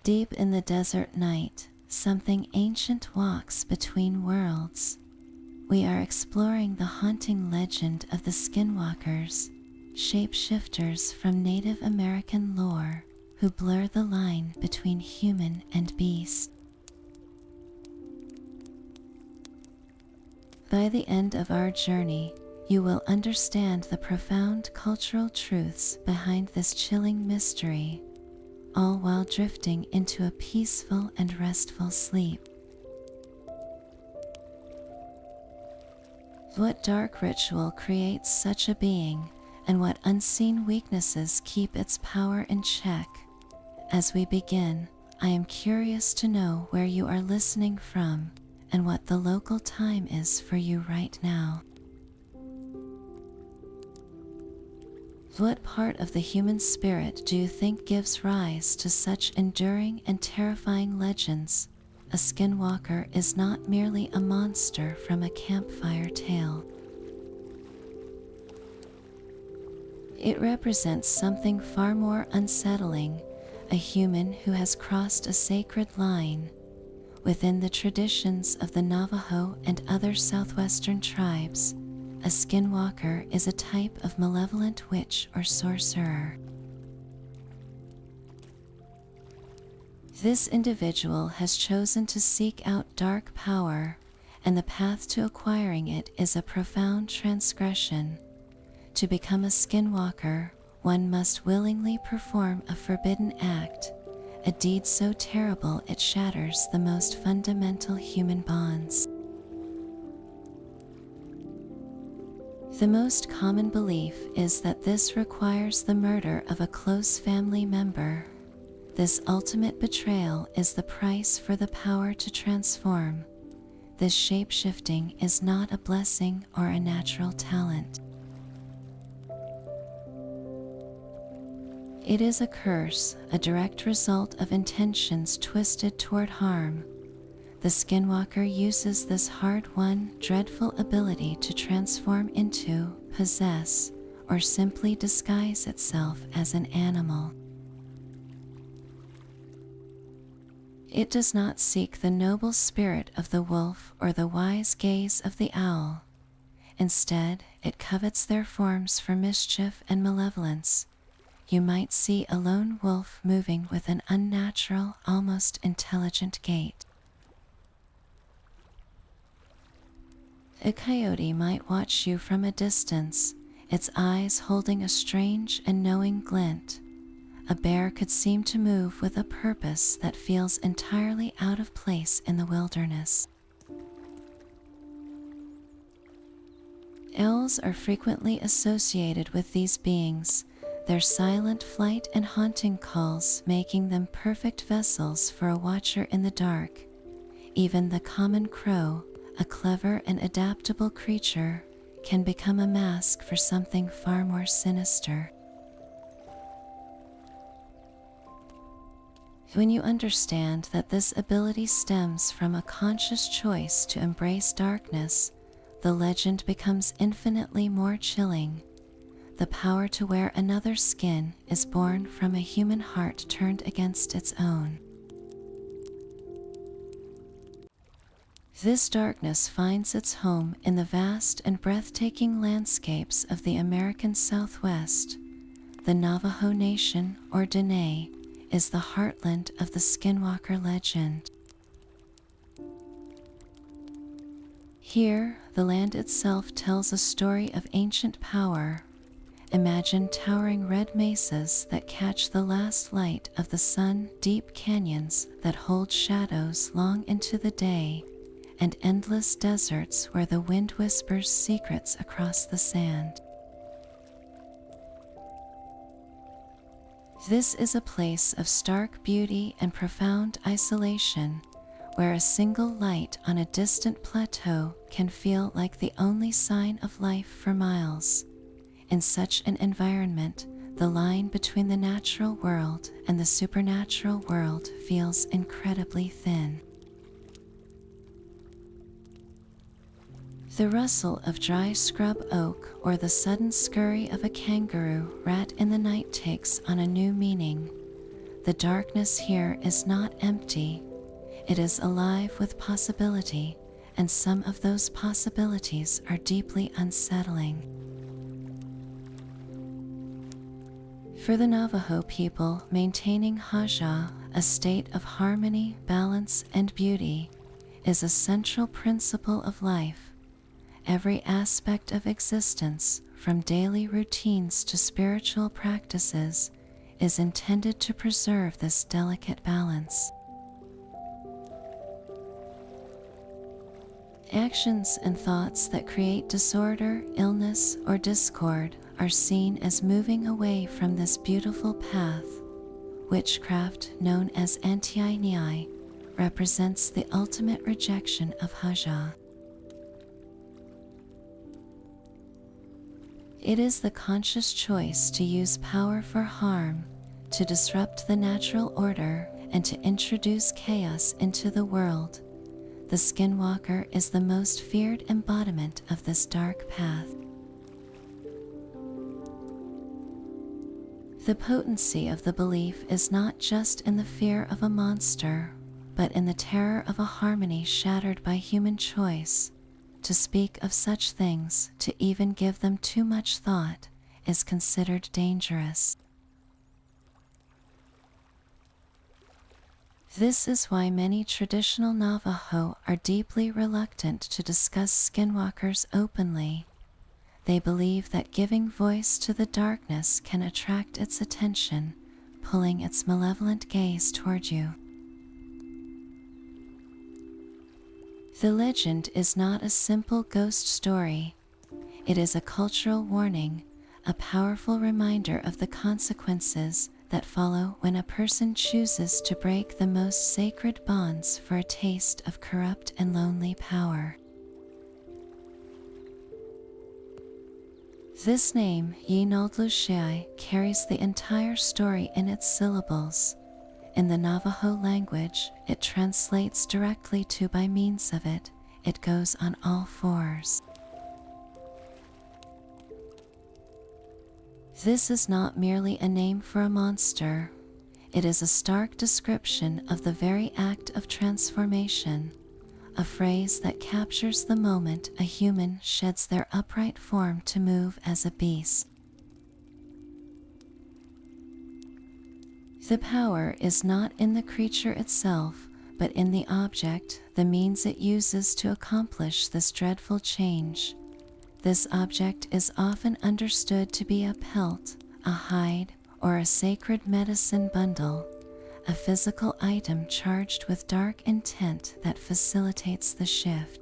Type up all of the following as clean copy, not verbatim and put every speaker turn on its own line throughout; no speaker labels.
Deep in the desert night, something ancient walks between worlds. We are exploring the haunting legend of the Skinwalkers, shapeshifters from Native American lore who blur the line between human and beast. By the end of our journey, you will understand the profound cultural truths behind this chilling mystery, all while drifting into a peaceful and restful sleep. What dark ritual creates such a being, and what unseen weaknesses keep its power in check? As we begin, I am curious to know where you are listening from and what the local time is for you right now. What part of the human spirit do you think gives rise to such enduring and terrifying legends? A skinwalker is not merely a monster from a campfire tale. It represents something far more unsettling, a human who has crossed a sacred line. Within the traditions of the Navajo and other southwestern tribes, a skinwalker is a type of malevolent witch or sorcerer. This individual has chosen to seek out dark power, and the path to acquiring it is a profound transgression. To become a skinwalker, one must willingly perform a forbidden act, a deed so terrible it shatters the most fundamental human bonds. The most common belief is that this requires the murder of a close family member. This ultimate betrayal is the price for the power to transform. This shape-shifting is not a blessing or a natural talent. It is a curse, a direct result of intentions twisted toward harm. The skinwalker uses this hard-won, dreadful ability to transform into, possess, or simply disguise itself as an animal. It does not seek the noble spirit of the wolf or the wise gaze of the owl. Instead, it covets their forms for mischief and malevolence. You might see a lone wolf moving with an unnatural, almost intelligent gait. A coyote might watch you from a distance, its eyes holding a strange and knowing glint. A bear could seem to move with a purpose that feels entirely out of place in the wilderness. Owls are frequently associated with these beings, their silent flight and haunting calls making them perfect vessels for a watcher in the dark. Even the common crow, a clever and adaptable creature, can become a mask for something far more sinister. When you understand that this ability stems from a conscious choice to embrace darkness, the legend becomes infinitely more chilling. The power to wear another's skin is born from a human heart turned against its own. This darkness finds its home in the vast and breathtaking landscapes of the American Southwest. The Navajo Nation, or Dene, is the heartland of the Skinwalker legend. Here, the land itself tells a story of ancient power. Imagine towering red mesas that catch the last light of the sun, deep canyons that hold shadows long into the day, and endless deserts where the wind whispers secrets across the sand. This is a place of stark beauty and profound isolation, where a single light on a distant plateau can feel like the only sign of life for miles. In such an environment, the line between the natural world and the supernatural world feels incredibly thin. The rustle of dry scrub oak or the sudden scurry of a kangaroo rat in the night takes on a new meaning. the darkness here is not empty. It is alive with possibility, and some of those possibilities are deeply unsettling. For the Navajo people, maintaining Haja, a state of harmony, balance, and beauty, is a central principle of life. Every aspect of existence, from daily routines to spiritual practices, is intended to preserve this delicate balance. Actions and thoughts that create disorder, illness, or discord are seen as moving away from this beautiful path. Witchcraft, known as anti-Nyai, represents the ultimate rejection of Haja. It is the conscious choice to use power for harm, to disrupt the natural order, and to introduce chaos into the world. The Skinwalker is the most feared embodiment of this dark path. The potency of the belief is not just in the fear of a monster, but in the terror of a harmony shattered by human choice. To speak of such things, to even give them too much thought, is considered dangerous. This is why many traditional Navajo are deeply reluctant to discuss skinwalkers openly. They believe that giving voice to the darkness can attract its attention, pulling its malevolent gaze toward you. The legend is not a simple ghost story. It is a cultural warning, a powerful reminder of the consequences that follow when a person chooses to break the most sacred bonds for a taste of corrupt and lonely power. This name, Yinaldlushai, carries the entire story in its syllables. In the Navajo language, it translates directly to by means of it. It goes on all fours. This is not merely a name for a monster. It is a stark description of the very act of transformation, a phrase that captures the moment a human sheds their upright form to move as a beast. The power is not in the creature itself, but in the object, the means it uses to accomplish this dreadful change. This object is often understood to be a pelt, a hide, or a sacred medicine bundle, a physical item charged with dark intent that facilitates the shift.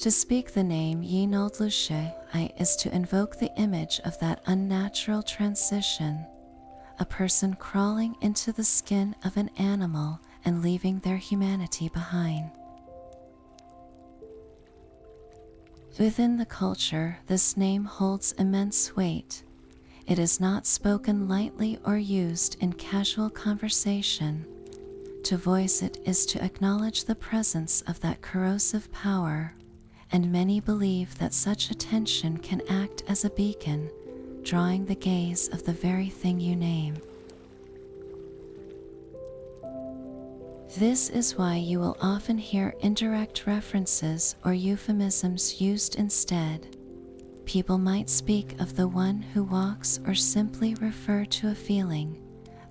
To speak the name Yinaldlushai is to invoke the image of that unnatural transition, a person crawling into the skin of an animal and leaving their humanity behind. Within the culture, this name holds immense weight. It is not spoken lightly or used in casual conversation. To voice it is to acknowledge the presence of that corrosive power, and many believe that such attention can act as a beacon, drawing the gaze of the very thing you name. This is why you will often hear indirect references or euphemisms used instead. People might speak of the one who walks or simply refer to a feeling,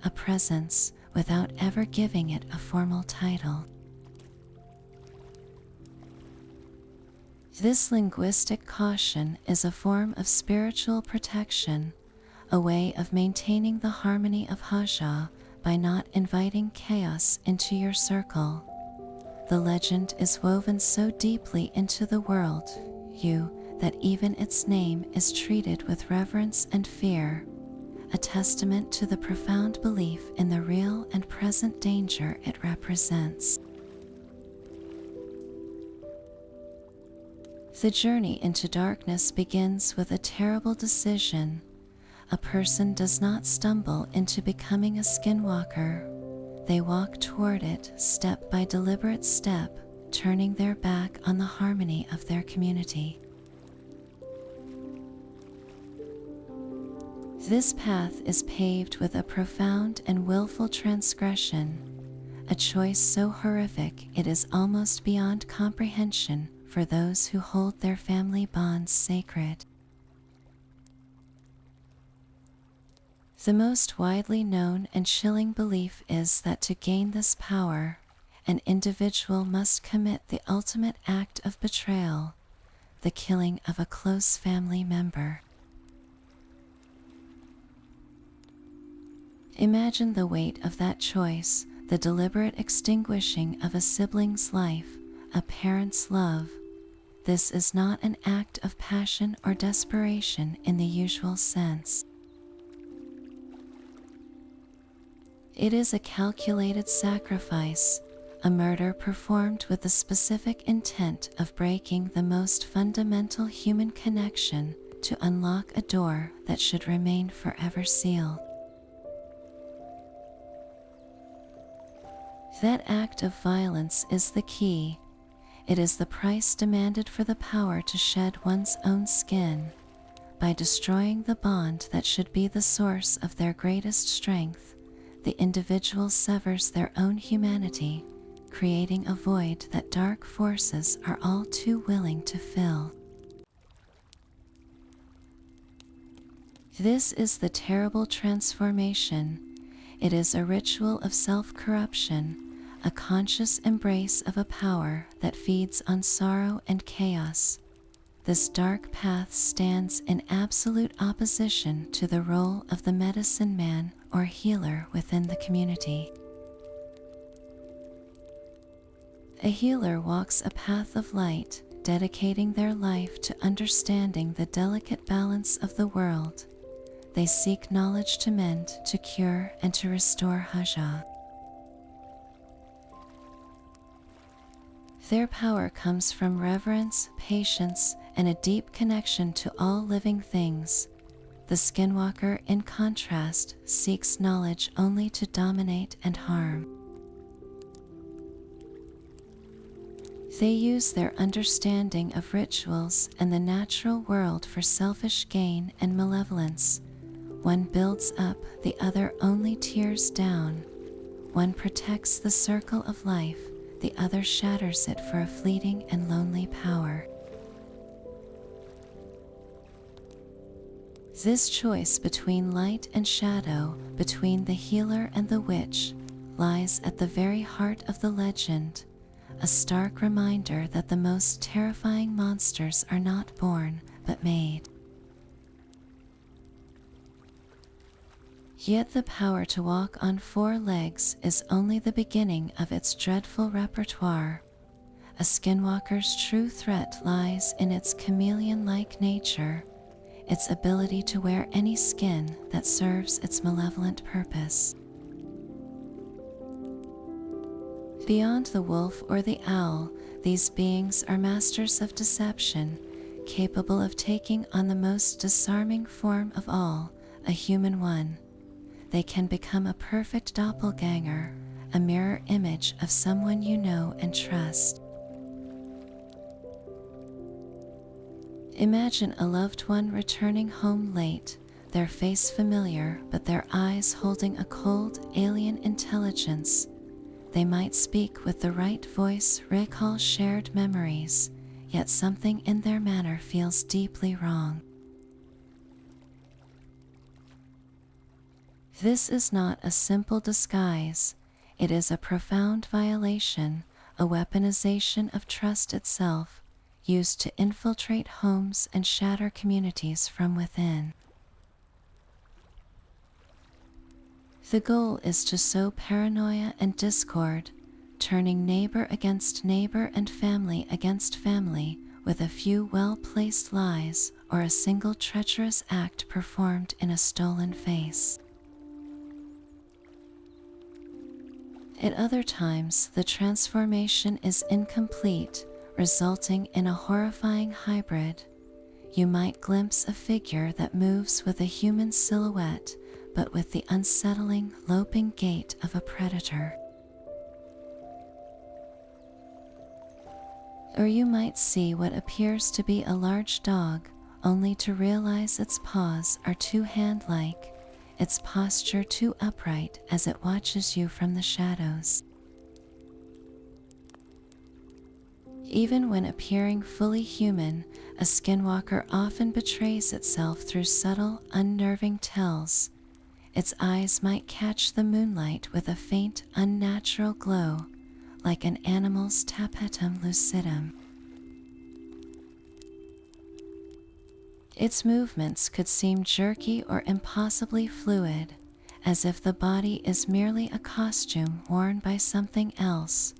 a presence, without ever giving it a formal title. This linguistic caution is a form of spiritual protection, a way of maintaining the harmony of Haja by not inviting chaos into your circle. The legend is woven so deeply into the world, that even its name is treated with reverence and fear, a testament to the profound belief in the real and present danger it represents. The journey into darkness begins with a terrible decision. A person does not stumble into becoming a skinwalker. They walk toward it step by deliberate step, turning their back on the harmony of their community. This path is paved with a profound and willful transgression, a choice so horrific it is almost beyond comprehension for those who hold their family bonds sacred. The most widely known and chilling belief is that to gain this power, an individual must commit the ultimate act of betrayal, the killing of a close family member. Imagine the weight of that choice, the deliberate extinguishing of a sibling's life, a parent's love. This is not an act of passion or desperation in the usual sense. It is a calculated sacrifice, a murder performed with the specific intent of breaking the most fundamental human connection to unlock a door that should remain forever sealed. That act of violence is the key. It is the price demanded for the power to shed one's own skin. By destroying the bond that should be the source of their greatest strength, the individual severs their own humanity, creating a void that dark forces are all too willing to fill. This is the terrible transformation. It is a ritual of self-corruption, a conscious embrace of a power that feeds on sorrow and chaos. This dark path stands in absolute opposition to the role of the medicine man or healer within the community. A healer walks a path of light, dedicating their life to understanding the delicate balance of the world. They seek knowledge to mend, to cure, and to restore Haja. Their power comes from reverence, patience, and a deep connection to all living things. The Skinwalker, in contrast, seeks knowledge only to dominate and harm. They use their understanding of rituals and the natural world for selfish gain and malevolence. One builds up, the other only tears down. One protects the circle of life, the other shatters it for a fleeting and lonely power. This choice between light and shadow, between the healer and the witch, lies at the very heart of the legend, a stark reminder that the most terrifying monsters are not born, but made. Yet the power to walk on four legs is only the beginning of its dreadful repertoire. A skinwalker's true threat lies in its chameleon-like nature, its ability to wear any skin that serves its malevolent purpose. Beyond the wolf or the owl, these beings are masters of deception, capable of taking on the most disarming form of all, a human one. They can become a perfect doppelganger, a mirror image of someone you know and trust. Imagine a loved one returning home late, their face familiar but their eyes holding a cold, alien intelligence. They might speak with the right voice, recall shared memories, yet something in their manner feels deeply wrong. This is not a simple disguise. It is a profound violation, a weaponization of trust itself, used to infiltrate homes and shatter communities from within. The goal is to sow paranoia and discord, turning neighbor against neighbor and family against family with a few well-placed lies or a single treacherous act performed in a stolen face. At other times, the transformation is incomplete, resulting in a horrifying hybrid. You might glimpse a figure that moves with a human silhouette, but with the unsettling, loping gait of a predator. Or you might see what appears to be a large dog, only to realize its paws are too hand-like, its posture too upright as it watches you from the shadows. Even when appearing fully human, a skinwalker often betrays itself through subtle, unnerving tells. Its eyes might catch the moonlight with a faint, unnatural glow, like an animal's tapetum lucidum. Its movements could seem jerky or impossibly fluid, as if the body is merely a costume worn by something else.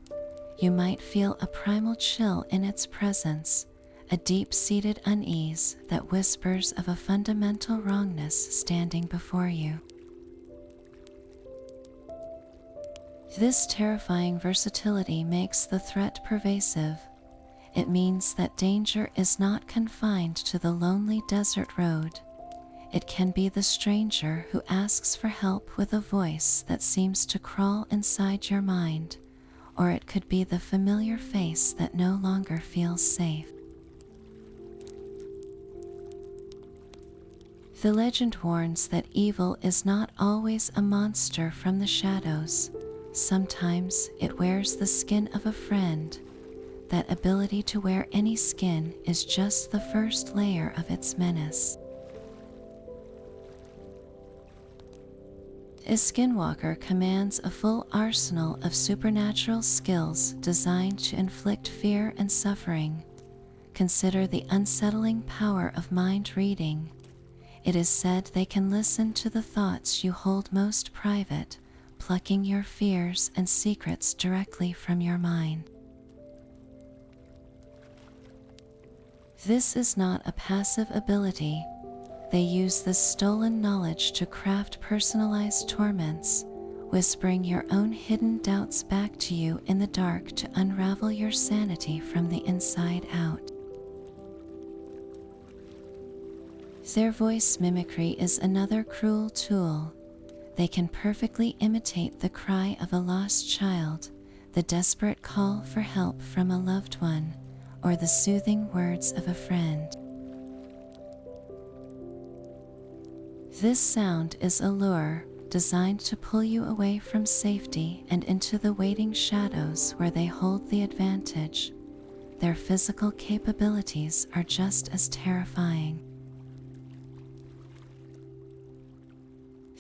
You might feel a primal chill in its presence, a deep-seated unease that whispers of a fundamental wrongness standing before you. This terrifying versatility makes the threat pervasive. It means that danger is not confined to the lonely desert road. It can be the stranger who asks for help with a voice that seems to crawl inside your mind, or it could be the familiar face that no longer feels safe. The legend warns that evil is not always a monster from the shadows. Sometimes it wears the skin of a friend. That ability to wear any skin is just the first layer of its menace. A skinwalker commands a full arsenal of supernatural skills designed to inflict fear and suffering. Consider the unsettling power of mind reading. It is said they can listen to the thoughts you hold most private, plucking your fears and secrets directly from your mind. This is not a passive ability. They use this stolen knowledge to craft personalized torments, whispering your own hidden doubts back to you in the dark to unravel your sanity from the inside out. Their voice mimicry is another cruel tool. They can perfectly imitate the cry of a lost child, the desperate call for help from a loved one, or the soothing words of a friend. This sound is a lure designed to pull you away from safety and into the waiting shadows where they hold the advantage. Their physical capabilities are just as terrifying.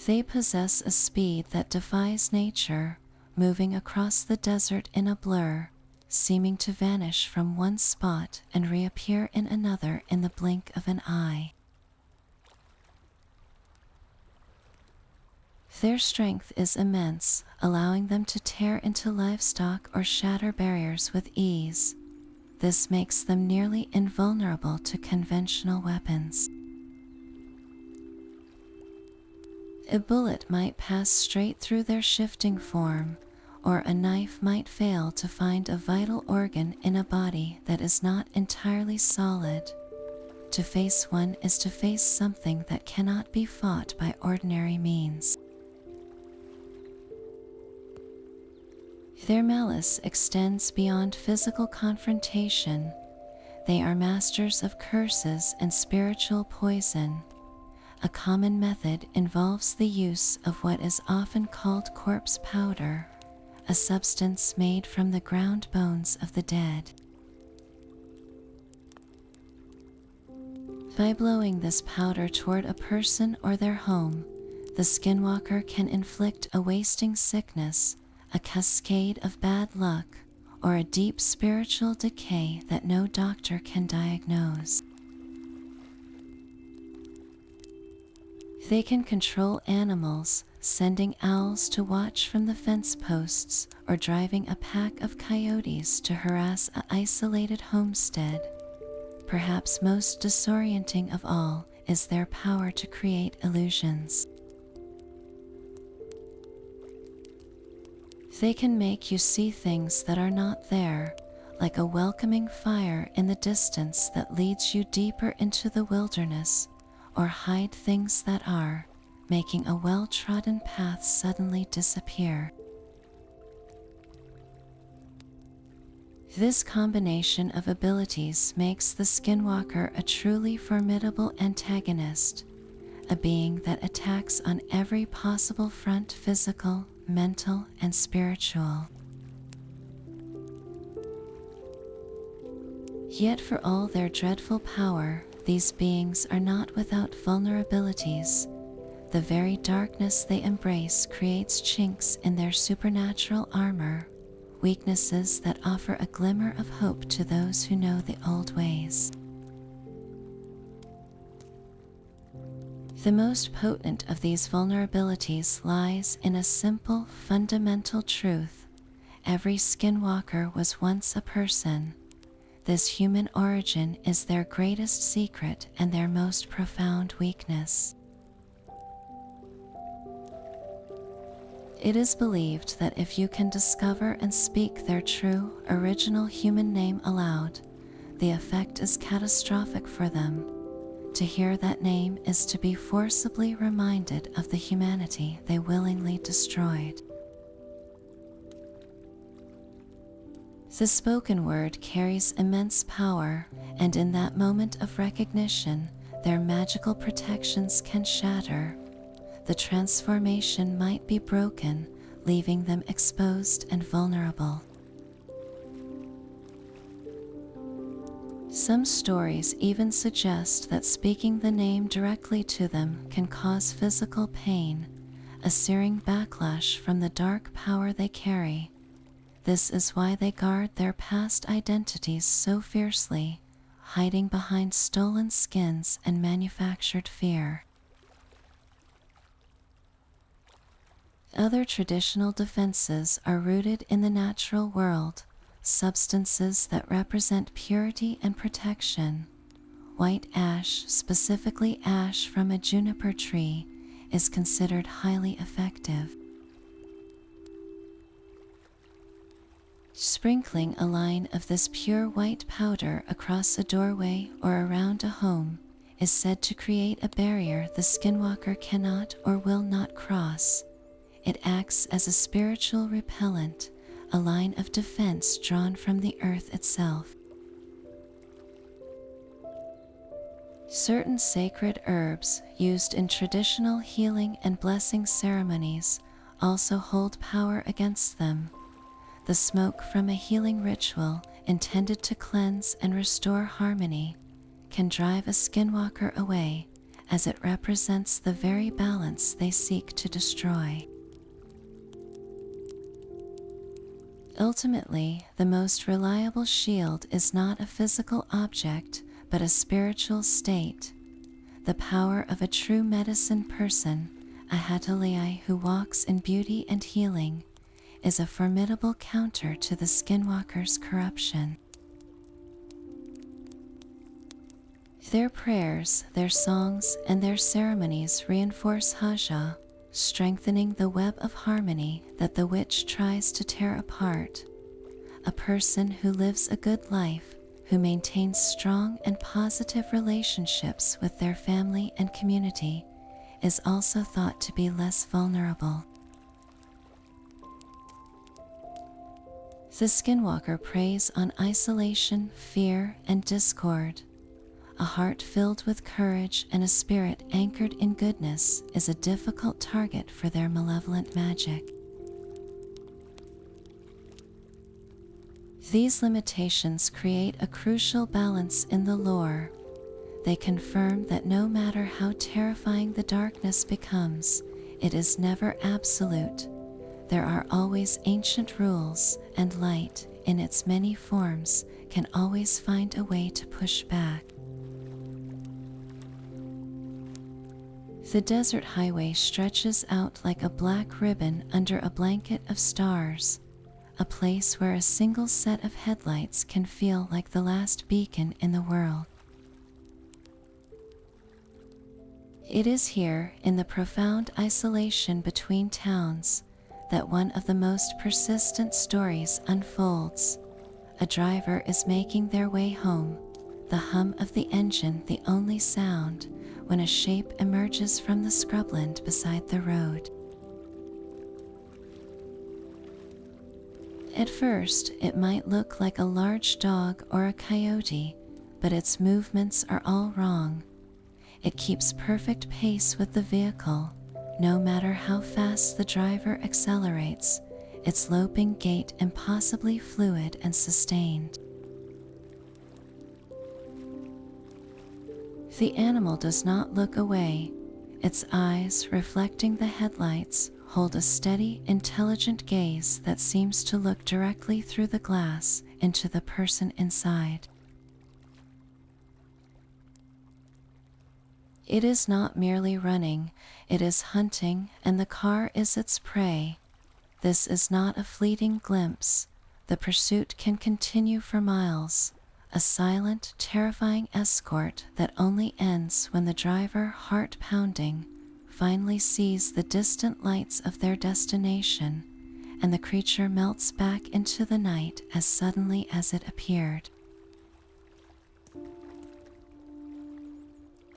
They possess a speed that defies nature, moving across the desert in a blur, seeming to vanish from one spot and reappear in another in the blink of an eye. Their strength is immense, allowing them to tear into livestock or shatter barriers with ease. This makes them nearly invulnerable to conventional weapons. A bullet might pass straight through their shifting form, or a knife might fail to find a vital organ in a body that is not entirely solid. To face one is to face something that cannot be fought by ordinary means. Their malice extends beyond physical confrontation. They are masters of curses and spiritual poison. A common method involves the use of what is often called corpse powder, a substance made from the ground bones of the dead. By blowing this powder toward a person or their home, the skinwalker can inflict a wasting sickness, a cascade of bad luck, or a deep spiritual decay that no doctor can diagnose. They can control animals, sending owls to watch from the fence posts or driving a pack of coyotes to harass an isolated homestead. Perhaps most disorienting of all is their power to create illusions. They can make you see things that are not there, like a welcoming fire in the distance that leads you deeper into the wilderness, or hide things that are, making a well-trodden path suddenly disappear. This combination of abilities makes the Skinwalker a truly formidable antagonist, a being that attacks on every possible front: physical, mental, and spiritual. Yet for all their dreadful power, these beings are not without vulnerabilities. The very darkness they embrace creates chinks in their supernatural armor, weaknesses that offer a glimmer of hope to those who know the old ways. The most potent of these vulnerabilities lies in a simple, fundamental truth. Every Skinwalker was once a person. This human origin is their greatest secret and their most profound weakness. It is believed that if you can discover and speak their true, original human name aloud, the effect is catastrophic for them. To hear that name is to be forcibly reminded of the humanity they willingly destroyed. The spoken word carries immense power, and in that moment of recognition, their magical protections can shatter. The transformation might be broken, leaving them exposed and vulnerable. Some stories even suggest that speaking the name directly to them can cause physical pain, a searing backlash from the dark power they carry. This is why they guard their past identities so fiercely, hiding behind stolen skins and manufactured fear. Other traditional defenses are rooted in the natural world, substances that represent purity and protection. White ash, specifically ash from a juniper tree, is considered highly effective. Sprinkling a line of this pure white powder across a doorway or around a home is said to create a barrier the Skinwalker cannot or will not cross. It acts as a spiritual repellent, a line of defense drawn from the earth itself. Certain sacred herbs used in traditional healing and blessing ceremonies also hold power against them. The smoke from a healing ritual intended to cleanse and restore harmony can drive a Skinwalker away, as it represents the very balance they seek to destroy. Ultimately, the most reliable shield is not a physical object, but a spiritual state. The power of a true medicine person, a Hatalei who walks in beauty and healing, is a formidable counter to the Skinwalker's corruption. Their prayers, their songs, and their ceremonies reinforce Haja, strengthening the web of harmony that the witch tries to tear apart. A person who lives a good life, who maintains strong and positive relationships with their family and community, is also thought to be less vulnerable. The Skinwalker preys on isolation, fear, and discord. A heart filled with courage and a spirit anchored in goodness is a difficult target for their malevolent magic. These limitations create a crucial balance in the lore. They confirm that no matter how terrifying the darkness becomes, it is never absolute. There are always ancient rules, and light, in its many forms, can always find a way to push back. The desert highway stretches out like a black ribbon under a blanket of stars, a place where a single set of headlights can feel like the last beacon in the world. It is here, in the profound isolation between towns, that one of the most persistent stories unfolds. A driver is making their way home, the hum of the engine the only sound, when a shape emerges from the scrubland beside the road. At first, it might look like a large dog or a coyote, but its movements are all wrong. It keeps perfect pace with the vehicle, no matter how fast the driver accelerates, its loping gait impossibly fluid and sustained. The animal does not look away. Its eyes, reflecting the headlights, hold a steady, intelligent gaze that seems to look directly through the glass into the person inside. It is not merely running, it is hunting, and the car is its prey. This is not a fleeting glimpse. The pursuit can continue for miles, a silent, terrifying escort that only ends when the driver, heart pounding, finally sees the distant lights of their destination, and the creature melts back into the night as suddenly as it appeared.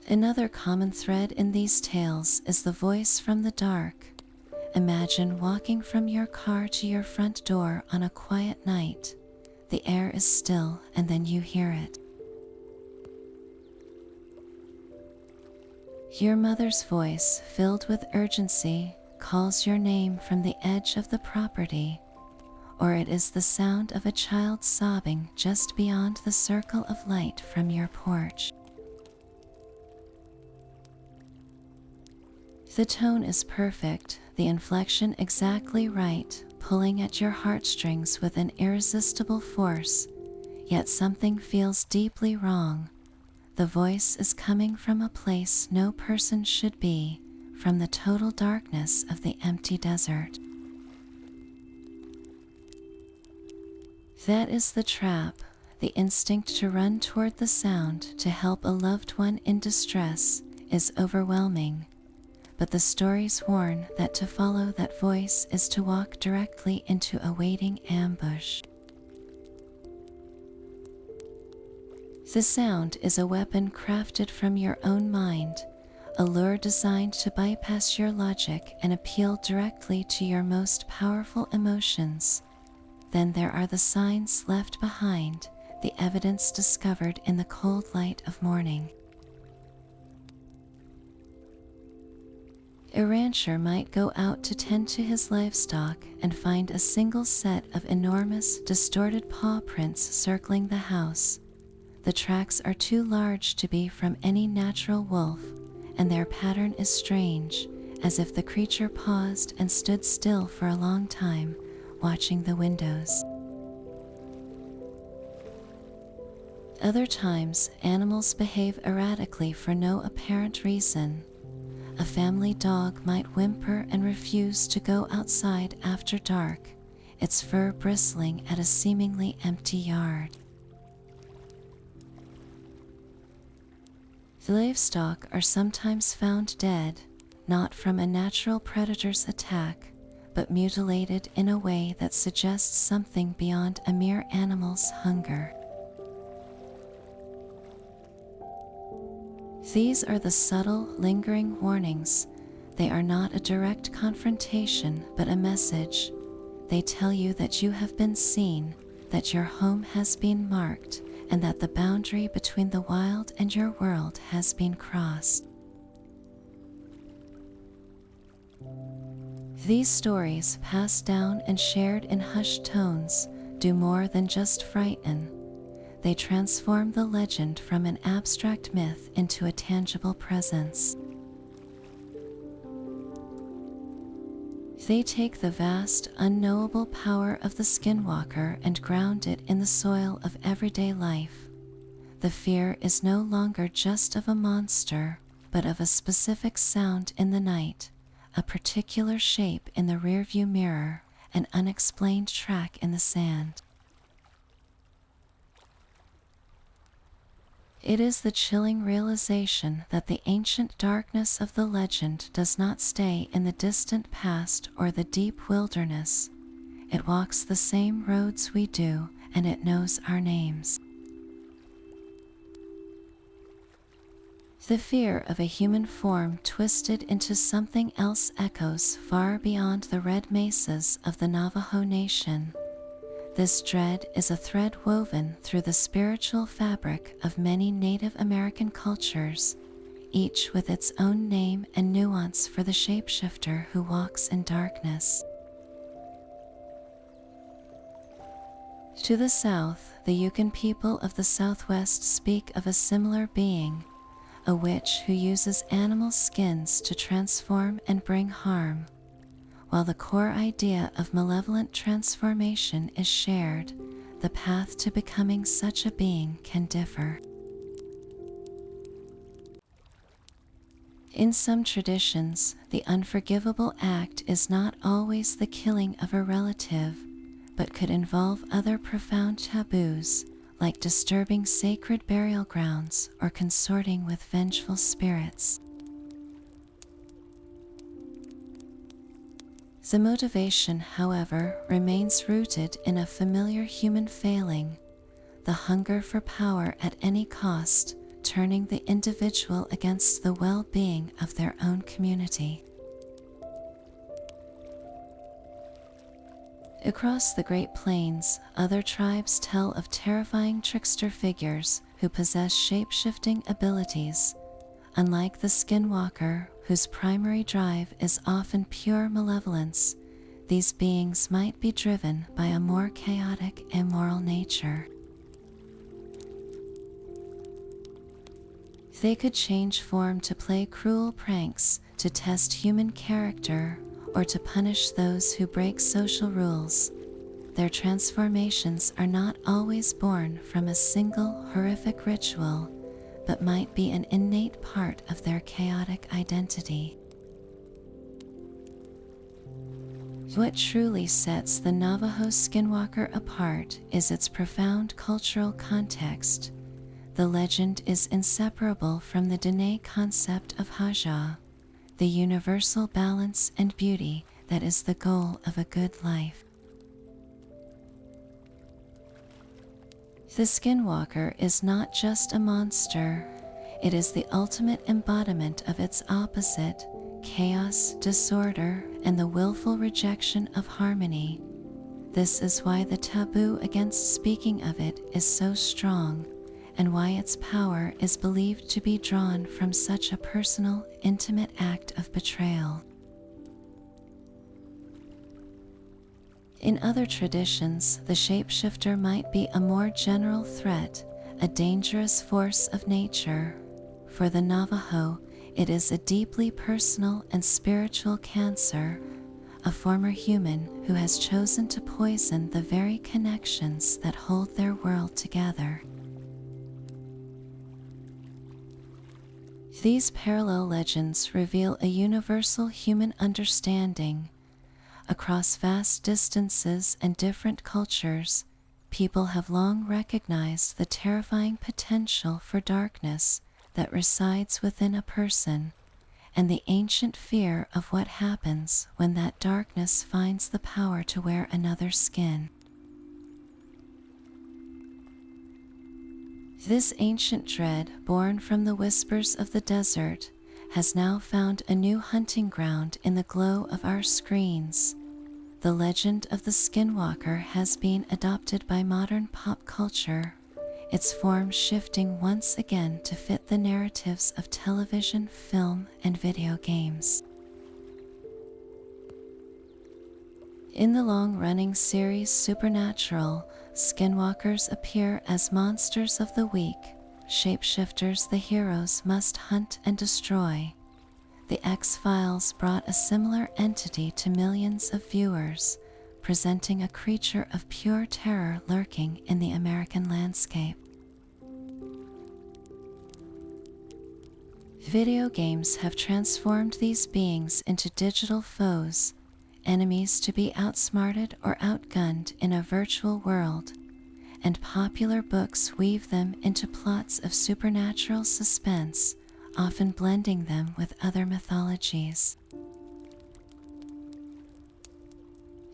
Another common thread in these tales is the voice from the dark. Imagine walking from your car to your front door on a quiet night. The air is still, and then you hear it. Your mother's voice, filled with urgency, calls your name from the edge of the property, or it is the sound of a child sobbing just beyond the circle of light from your porch. The tone is perfect, the inflection exactly right, pulling at your heartstrings with an irresistible force, yet something feels deeply wrong. The voice is coming from a place no person should be, from the total darkness of the empty desert. That is the trap. The instinct to run toward the sound to help a loved one in distress is overwhelming. But the stories warn that to follow that voice is to walk directly into a waiting ambush. The sound is a weapon crafted from your own mind, a lure designed to bypass your logic and appeal directly to your most powerful emotions. Then there are the signs left behind, the evidence discovered in the cold light of morning. A rancher might go out to tend to his livestock and find a single set of enormous, distorted paw prints circling the house. The tracks are too large to be from any natural wolf, and their pattern is strange, as if the creature paused and stood still for a long time, watching the windows. Other times, animals behave erratically for no apparent reason. A family dog might whimper and refuse to go outside after dark, its fur bristling at a seemingly empty yard. The livestock are sometimes found dead, not from a natural predator's attack, but mutilated in a way that suggests something beyond a mere animal's hunger. These are the subtle, lingering warnings. They are not a direct confrontation, but a message. They tell you that you have been seen, that your home has been marked, and that the boundary between the wild and your world has been crossed. These stories, passed down and shared in hushed tones, do more than just frighten. They transform the legend from an abstract myth into a tangible presence. They take the vast, unknowable power of the Skinwalker and ground it in the soil of everyday life. The fear is no longer just of a monster, but of a specific sound in the night, a particular shape in the rearview mirror, an unexplained track in the sand. It is the chilling realization that the ancient darkness of the legend does not stay in the distant past or the deep wilderness. It walks the same roads we do, and it knows our names. The fear of a human form twisted into something else echoes far beyond the red mesas of the Navajo Nation. This dread is a thread woven through the spiritual fabric of many Native American cultures, each with its own name and nuance for the shapeshifter who walks in darkness. To the south, the Yukon people of the Southwest speak of a similar being, a witch who uses animal skins to transform and bring harm. While the core idea of malevolent transformation is shared, the path to becoming such a being can differ. In some traditions, the unforgivable act is not always the killing of a relative, but could involve other profound taboos, like disturbing sacred burial grounds or consorting with vengeful spirits. The motivation, however, remains rooted in a familiar human failing, the hunger for power at any cost, turning the individual against the well-being of their own community. Across the Great Plains, other tribes tell of terrifying trickster figures who possess shape-shifting abilities. Unlike the Skinwalker, whose primary drive is often pure malevolence, these beings might be driven by a more chaotic, immoral nature. They could change form to play cruel pranks, to test human character, or to punish those who break social rules. Their transformations are not always born from a single horrific ritual, but might be an innate part of their chaotic identity. What truly sets the Navajo Skinwalker apart is its profound cultural context. The legend is inseparable from the Dene concept of Haja, the universal balance and beauty that is the goal of a good life. The Skinwalker is not just a monster, it is the ultimate embodiment of its opposite, chaos, disorder, and the willful rejection of harmony. This is why the taboo against speaking of it is so strong, and why its power is believed to be drawn from such a personal, intimate act of betrayal. In other traditions, the shapeshifter might be a more general threat, a dangerous force of nature. For the Navajo, it is a deeply personal and spiritual cancer, a former human who has chosen to poison the very connections that hold their world together. These parallel legends reveal a universal human understanding. Across vast distances and different cultures, people have long recognized the terrifying potential for darkness that resides within a person, and the ancient fear of what happens when that darkness finds the power to wear another's skin. This ancient dread, born from the whispers of the desert, has now found a new hunting ground in the glow of our screens. The legend of the Skinwalker has been adopted by modern pop culture, its form shifting once again to fit the narratives of television, film, and video games. In the long-running series Supernatural, Skinwalkers appear as monsters of the week, shapeshifters the heroes must hunt and destroy. The X-Files brought a similar entity to millions of viewers, presenting a creature of pure terror lurking in the American landscape. Video games have transformed these beings into digital foes, enemies to be outsmarted or outgunned in a virtual world, and popular books weave them into plots of supernatural suspense, often blending them with other mythologies.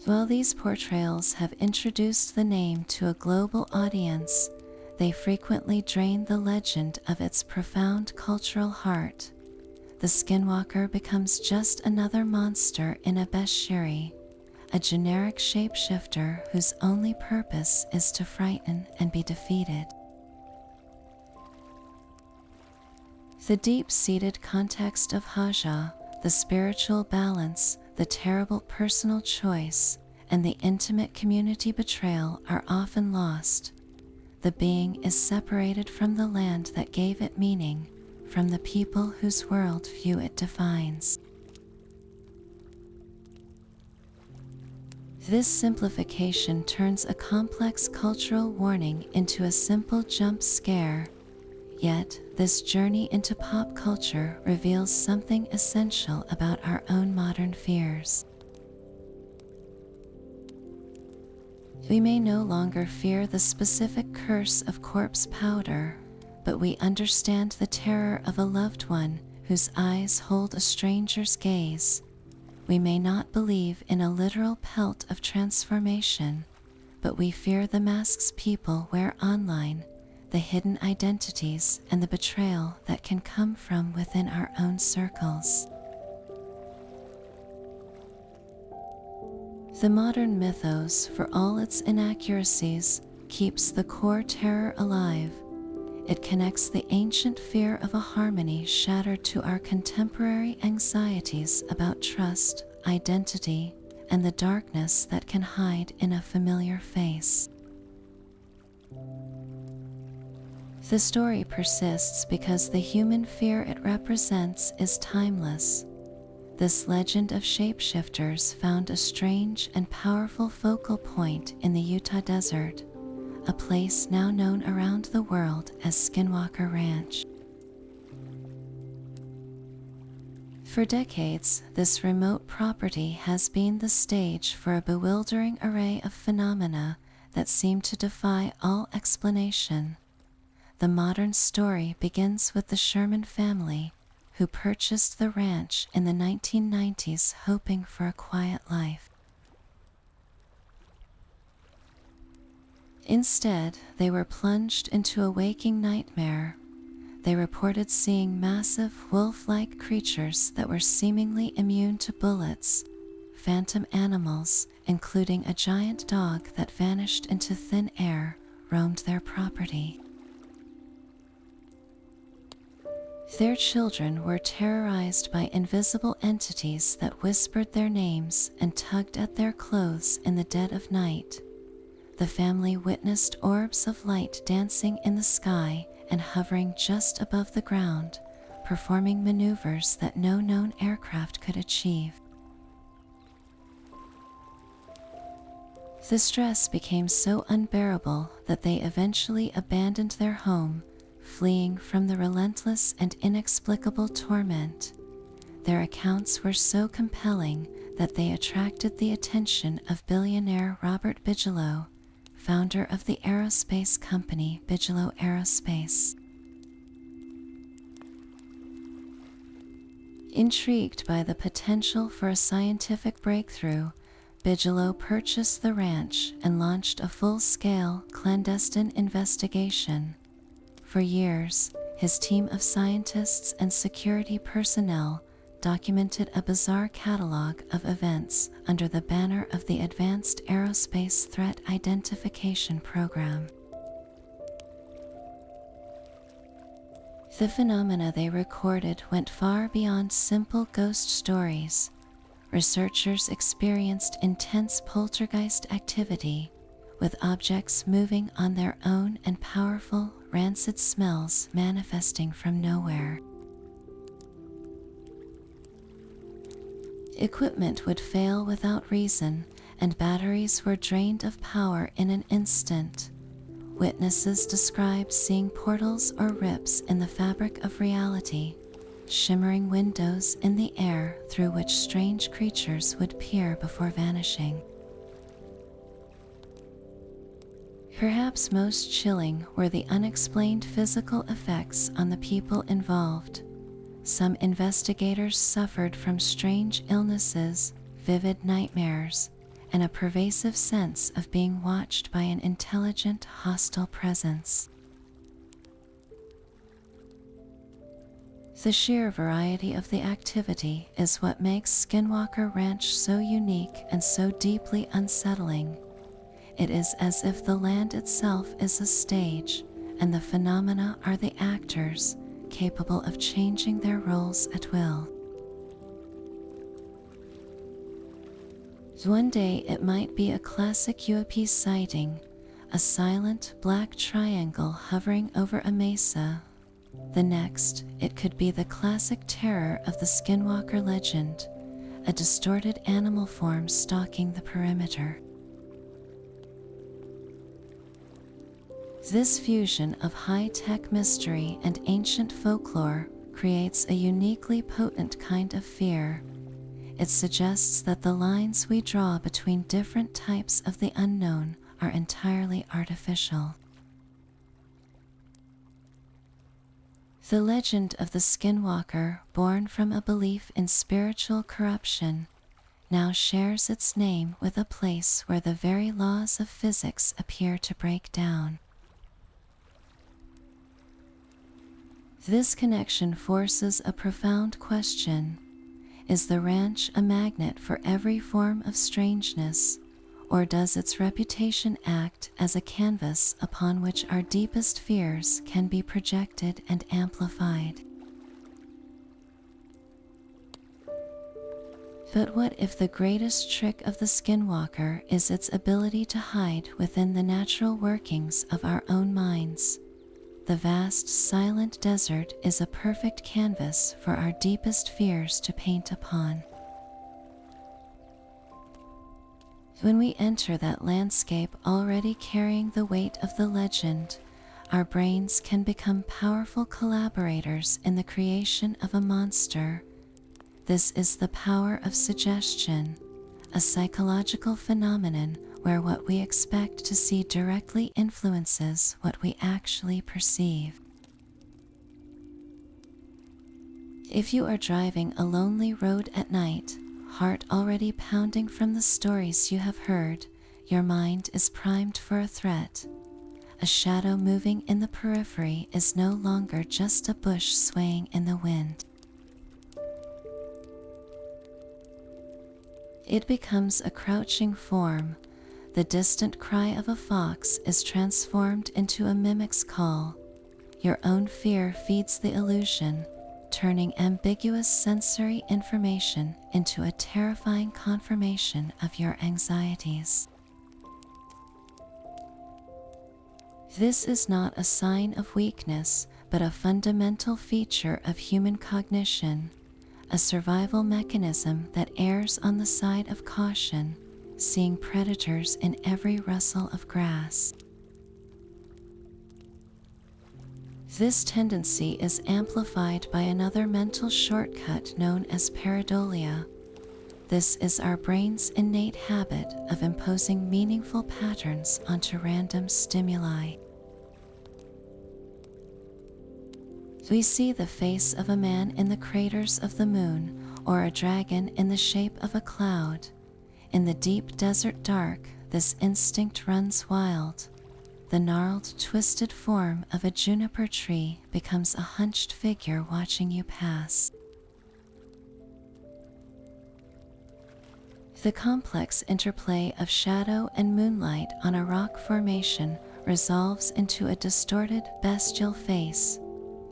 While these portrayals have introduced the name to a global audience, they frequently drain the legend of its profound cultural heart. The Skinwalker becomes just another monster in a bestiary, a a generic shapeshifter whose only purpose is to frighten and be defeated. The deep-seated context of Haja, the spiritual balance, the terrible personal choice, and the intimate community betrayal are often lost. The being is separated from the land that gave it meaning, from the people whose worldview it defines. This simplification turns a complex cultural warning into a simple jump scare. Yet, this journey into pop culture reveals something essential about our own modern fears. We may no longer fear the specific curse of corpse powder, but we understand the terror of a loved one whose eyes hold a stranger's gaze. We may not believe in a literal pelt of transformation, but we fear the masks people wear online, the hidden identities and the betrayal that can come from within our own circles. The modern mythos, for all its inaccuracies, keeps the core terror alive. It connects the ancient fear of a harmony shattered to our contemporary anxieties about trust, identity, and the darkness that can hide in a familiar face. The story persists because the human fear it represents is timeless. This legend of shapeshifters found a strange and powerful focal point in the Utah desert, a place now known around the world as Skinwalker Ranch. For decades, this remote property has been the stage for a bewildering array of phenomena that seem to defy all explanation. The modern story begins with the Sherman family, who purchased the ranch in the 1990s hoping for a quiet life. Instead, they were plunged into a waking nightmare. They reported seeing massive wolf-like creatures that were seemingly immune to bullets, phantom animals, including a giant dog that vanished into thin air, roamed their property. Their children were terrorized by invisible entities that whispered their names and tugged at their clothes in the dead of night. The family witnessed orbs of light dancing in the sky and hovering just above the ground, performing maneuvers that no known aircraft could achieve. The stress became so unbearable that they eventually abandoned their home, fleeing from the relentless and inexplicable torment. Their accounts were so compelling that they attracted the attention of billionaire Robert Bigelow, founder of the aerospace company Bigelow Aerospace. Intrigued by the potential for a scientific breakthrough, Bigelow purchased the ranch and launched a full-scale, clandestine investigation. For years, his team of scientists and security personnel documented a bizarre catalog of events under the banner of the Advanced Aerospace Threat Identification Program. The phenomena they recorded went far beyond simple ghost stories. Researchers experienced intense poltergeist activity, with objects moving on their own and powerful, rancid smells manifesting from nowhere. Equipment would fail without reason, and batteries were drained of power in an instant. Witnesses described seeing portals or rips in the fabric of reality, shimmering windows in the air through which strange creatures would peer before vanishing. Perhaps most chilling were the unexplained physical effects on the people involved. Some investigators suffered from strange illnesses, vivid nightmares, and a pervasive sense of being watched by an intelligent, hostile presence. The sheer variety of the activity is what makes Skinwalker Ranch so unique and so deeply unsettling. It is as if the land itself is a stage, and the phenomena are the actors, capable of changing their roles at will. One day it might be a classic UAP sighting, a silent black triangle hovering over a mesa. The next, it could be the classic terror of the Skinwalker legend, a distorted animal form stalking the perimeter. This fusion of high-tech mystery and ancient folklore creates a uniquely potent kind of fear. It suggests that the lines we draw between different types of the unknown are entirely artificial. The legend of the Skinwalker, born from a belief in spiritual corruption, now shares its name with a place where the very laws of physics appear to break down. This connection forces a profound question. Is the ranch a magnet for every form of strangeness, or does its reputation act as a canvas upon which our deepest fears can be projected and amplified? But what if the greatest trick of the Skinwalker is its ability to hide within the natural workings of our own minds? The vast, silent desert is a perfect canvas for our deepest fears to paint upon. When we enter that landscape already carrying the weight of the legend, our brains can become powerful collaborators in the creation of a monster. This is the power of suggestion, a psychological phenomenon where what we expect to see directly influences what we actually perceive. If you are driving a lonely road at night, heart already pounding from the stories you have heard, your mind is primed for a threat. A shadow moving in the periphery is no longer just a bush swaying in the wind. It becomes a crouching form. The distant cry of a fox is transformed into a mimic's call. Your own fear feeds the illusion, turning ambiguous sensory information into a terrifying confirmation of your anxieties. This is not a sign of weakness, but a fundamental feature of human cognition, a survival mechanism that errs on the side of caution, seeing predators in every rustle of grass. This tendency is amplified by another mental shortcut known as pareidolia. This is our brain's innate habit of imposing meaningful patterns onto random stimuli. We see the face of a man in the craters of the moon, or a dragon in the shape of a cloud. In the deep desert dark, this instinct runs wild. The gnarled, twisted form of a juniper tree becomes a hunched figure watching you pass. The complex interplay of shadow and moonlight on a rock formation resolves into a distorted, bestial face.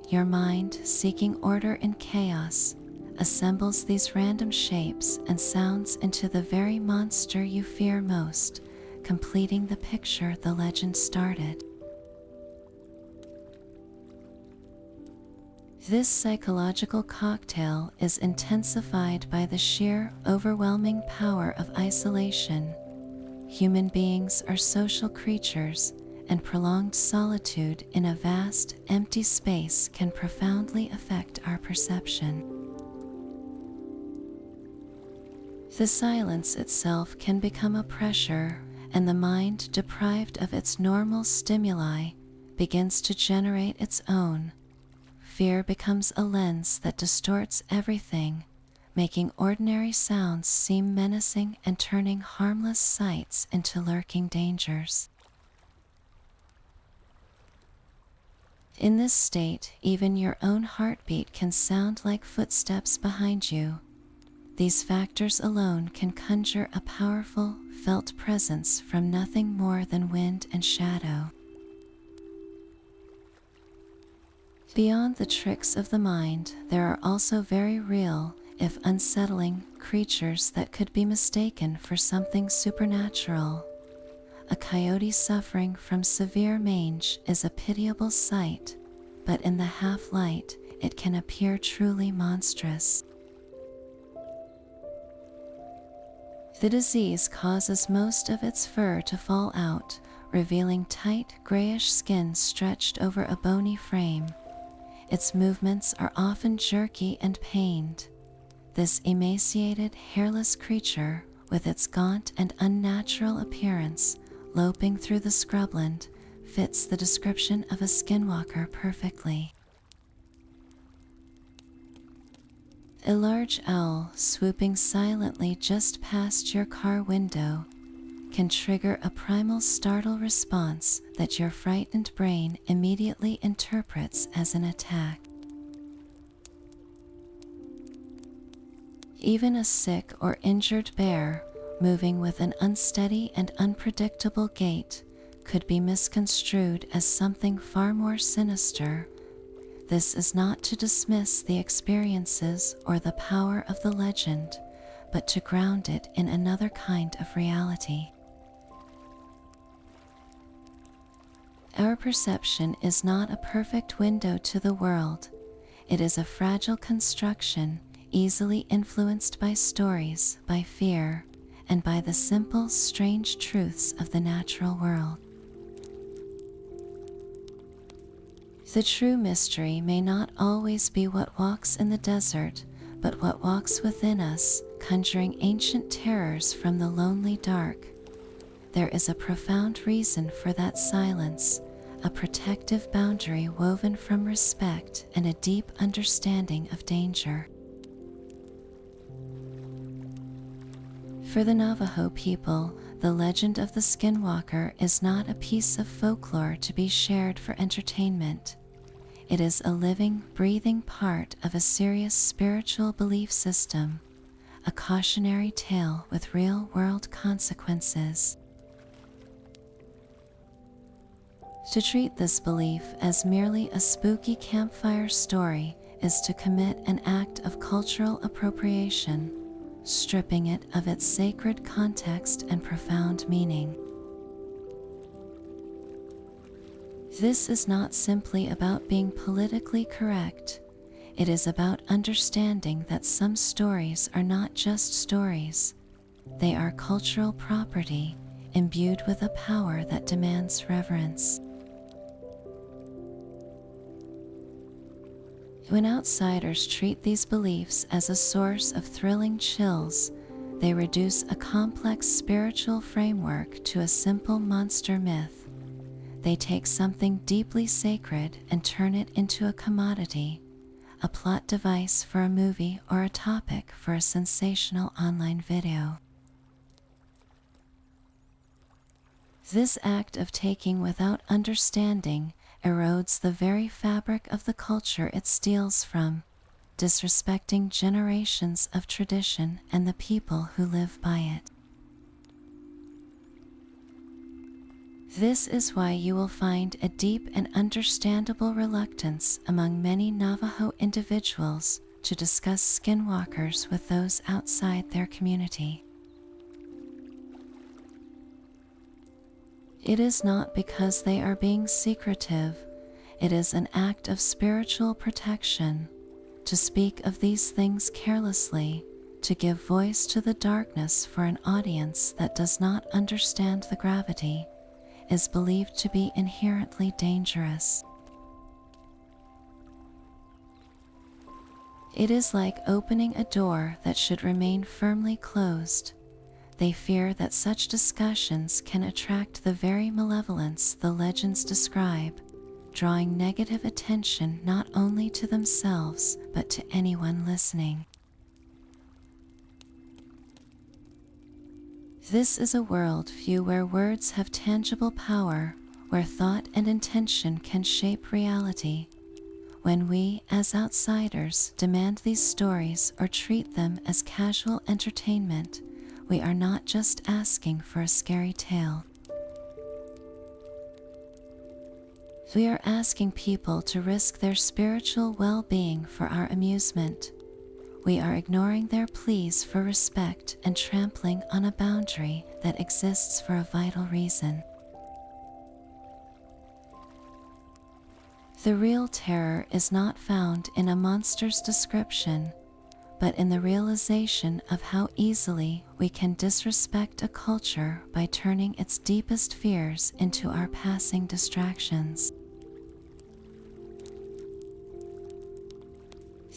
Your mind, seeking order in chaos, assembles these random shapes and sounds into the very monster you fear most, completing the picture the legend started. This psychological cocktail is intensified by the sheer, overwhelming power of isolation. Human beings are social creatures, and prolonged solitude in a vast, empty space can profoundly affect our perception. The silence itself can become a pressure, and the mind, deprived of its normal stimuli, begins to generate its own. Fear becomes a lens that distorts everything, making ordinary sounds seem menacing and turning harmless sights into lurking dangers. In this state, even your own heartbeat can sound like footsteps behind you. These factors alone can conjure a powerful, felt presence from nothing more than wind and shadow. Beyond the tricks of the mind, there are also very real, if unsettling, creatures that could be mistaken for something supernatural. A coyote suffering from severe mange is a pitiable sight, but in the half-light, it can appear truly monstrous. The disease causes most of its fur to fall out, revealing tight, grayish skin stretched over a bony frame. Its movements are often jerky and pained. This emaciated, hairless creature, with its gaunt and unnatural appearance, loping through the scrubland, fits the description of a skinwalker perfectly. A large owl swooping silently just past your car window can trigger a primal startle response that your frightened brain immediately interprets as an attack. Even a sick or injured bear, moving with an unsteady and unpredictable gait, could be misconstrued as something far more sinister. This is not to dismiss the experiences or the power of the legend, but to ground it in another kind of reality. Our perception is not a perfect window to the world. It is a fragile construction, easily influenced by stories, by fear, and by the simple, strange truths of the natural world. The true mystery may not always be what walks in the desert, but what walks within us, conjuring ancient terrors from the lonely dark. There is a profound reason for that silence, a protective boundary woven from respect and a deep understanding of danger. For the Navajo people, the legend of the Skinwalker is not a piece of folklore to be shared for entertainment. It is a living, breathing part of a serious spiritual belief system, a cautionary tale with real-world consequences. To treat this belief as merely a spooky campfire story is to commit an act of cultural appropriation, stripping it of its sacred context and profound meaning. This is not simply about being politically correct. It is about understanding that some stories are not just stories. They are cultural property, imbued with a power that demands reverence. When outsiders treat these beliefs as a source of thrilling chills, they reduce a complex spiritual framework to a simple monster myth. They take something deeply sacred and turn it into a commodity, a plot device for a movie or a topic for a sensational online video. This act of taking without understanding erodes the very fabric of the culture it steals from, disrespecting generations of tradition and the people who live by it. This is why you will find a deep and understandable reluctance among many Navajo individuals to discuss skinwalkers with those outside their community. It is not because they are being secretive. It is an act of spiritual protection. To speak of these things carelessly, to give voice to the darkness for an audience that does not understand the gravity, is believed to be inherently dangerous. It is like opening a door that should remain firmly closed. They fear that such discussions can attract the very malevolence the legends describe, drawing negative attention not only to themselves but to anyone listening. This is a worldview where words have tangible power, where thought and intention can shape reality. When we, as outsiders, demand these stories or treat them as casual entertainment, we are not just asking for a scary tale. We are asking people to risk their spiritual well-being for our amusement. We are ignoring their pleas for respect and trampling on a boundary that exists for a vital reason. The real terror is not found in a monster's description, but in the realization of how easily we can disrespect a culture by turning its deepest fears into our passing distractions.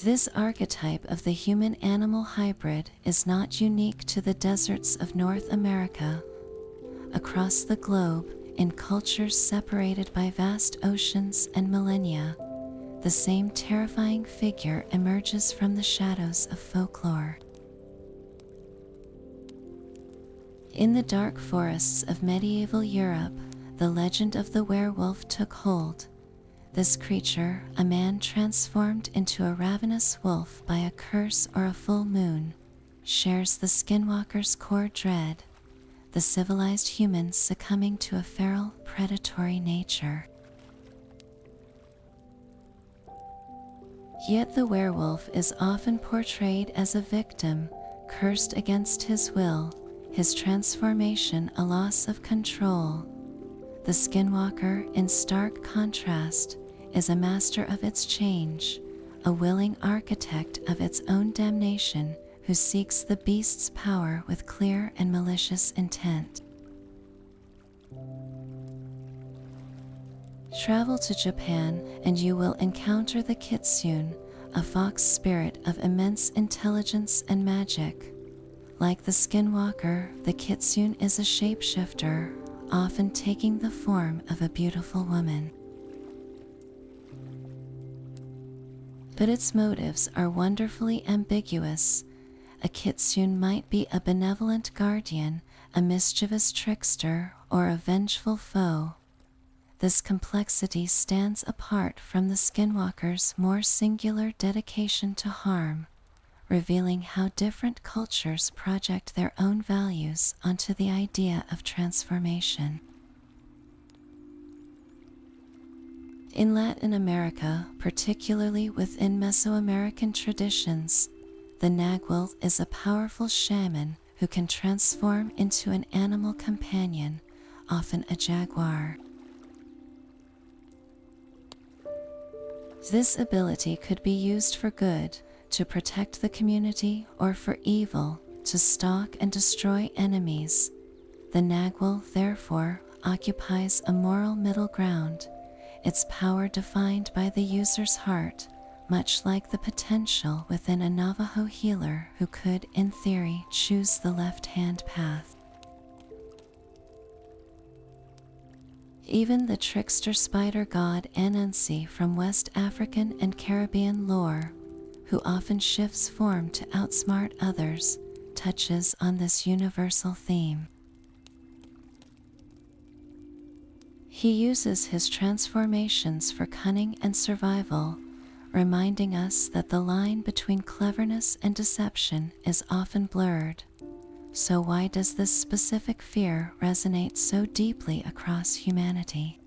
This archetype of the human-animal hybrid is not unique to the deserts of North America. Across the globe, in cultures separated by vast oceans and millennia, the same terrifying figure emerges from the shadows of folklore. In the dark forests of medieval Europe, the legend of the werewolf took hold. This creature, a man transformed into a ravenous wolf by a curse or a full moon, shares the skinwalker's core dread, the civilized humans succumbing to a feral, predatory nature. Yet the werewolf is often portrayed as a victim, cursed against his will, his transformation a loss of control. The skinwalker, in stark contrast, is a master of its change, a willing architect of its own damnation who seeks the beast's power with clear and malicious intent. Travel to Japan and you will encounter the kitsune, a fox spirit of immense intelligence and magic. Like the skinwalker, the kitsune is a shapeshifter, often taking the form of a beautiful woman. But its motives are wonderfully ambiguous. A kitsune might be a benevolent guardian, a mischievous trickster, or a vengeful foe. This complexity stands apart from the skinwalker's more singular dedication to harm, revealing how different cultures project their own values onto the idea of transformation. In Latin America, particularly within Mesoamerican traditions, the nagual is a powerful shaman who can transform into an animal companion, often a jaguar. This ability could be used for good, to protect the community, or for evil, to stalk and destroy enemies. The nagual, therefore, occupies a moral middle ground, its power defined by the user's heart, much like the potential within a Navajo healer who could, in theory, choose the left-hand path. Even the trickster spider god Anansi from West African and Caribbean lore, who often shifts form to outsmart others, touches on this universal theme. He uses his transformations for cunning and survival, reminding us that the line between cleverness and deception is often blurred. So why does this specific fear resonate so deeply across humanity?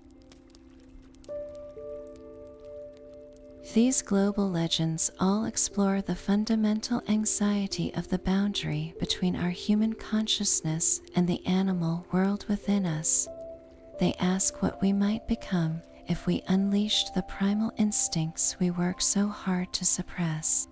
These global legends all explore the fundamental anxiety of the boundary between our human consciousness and the animal world within us. They ask what we might become if we unleashed the primal instincts we work so hard to suppress.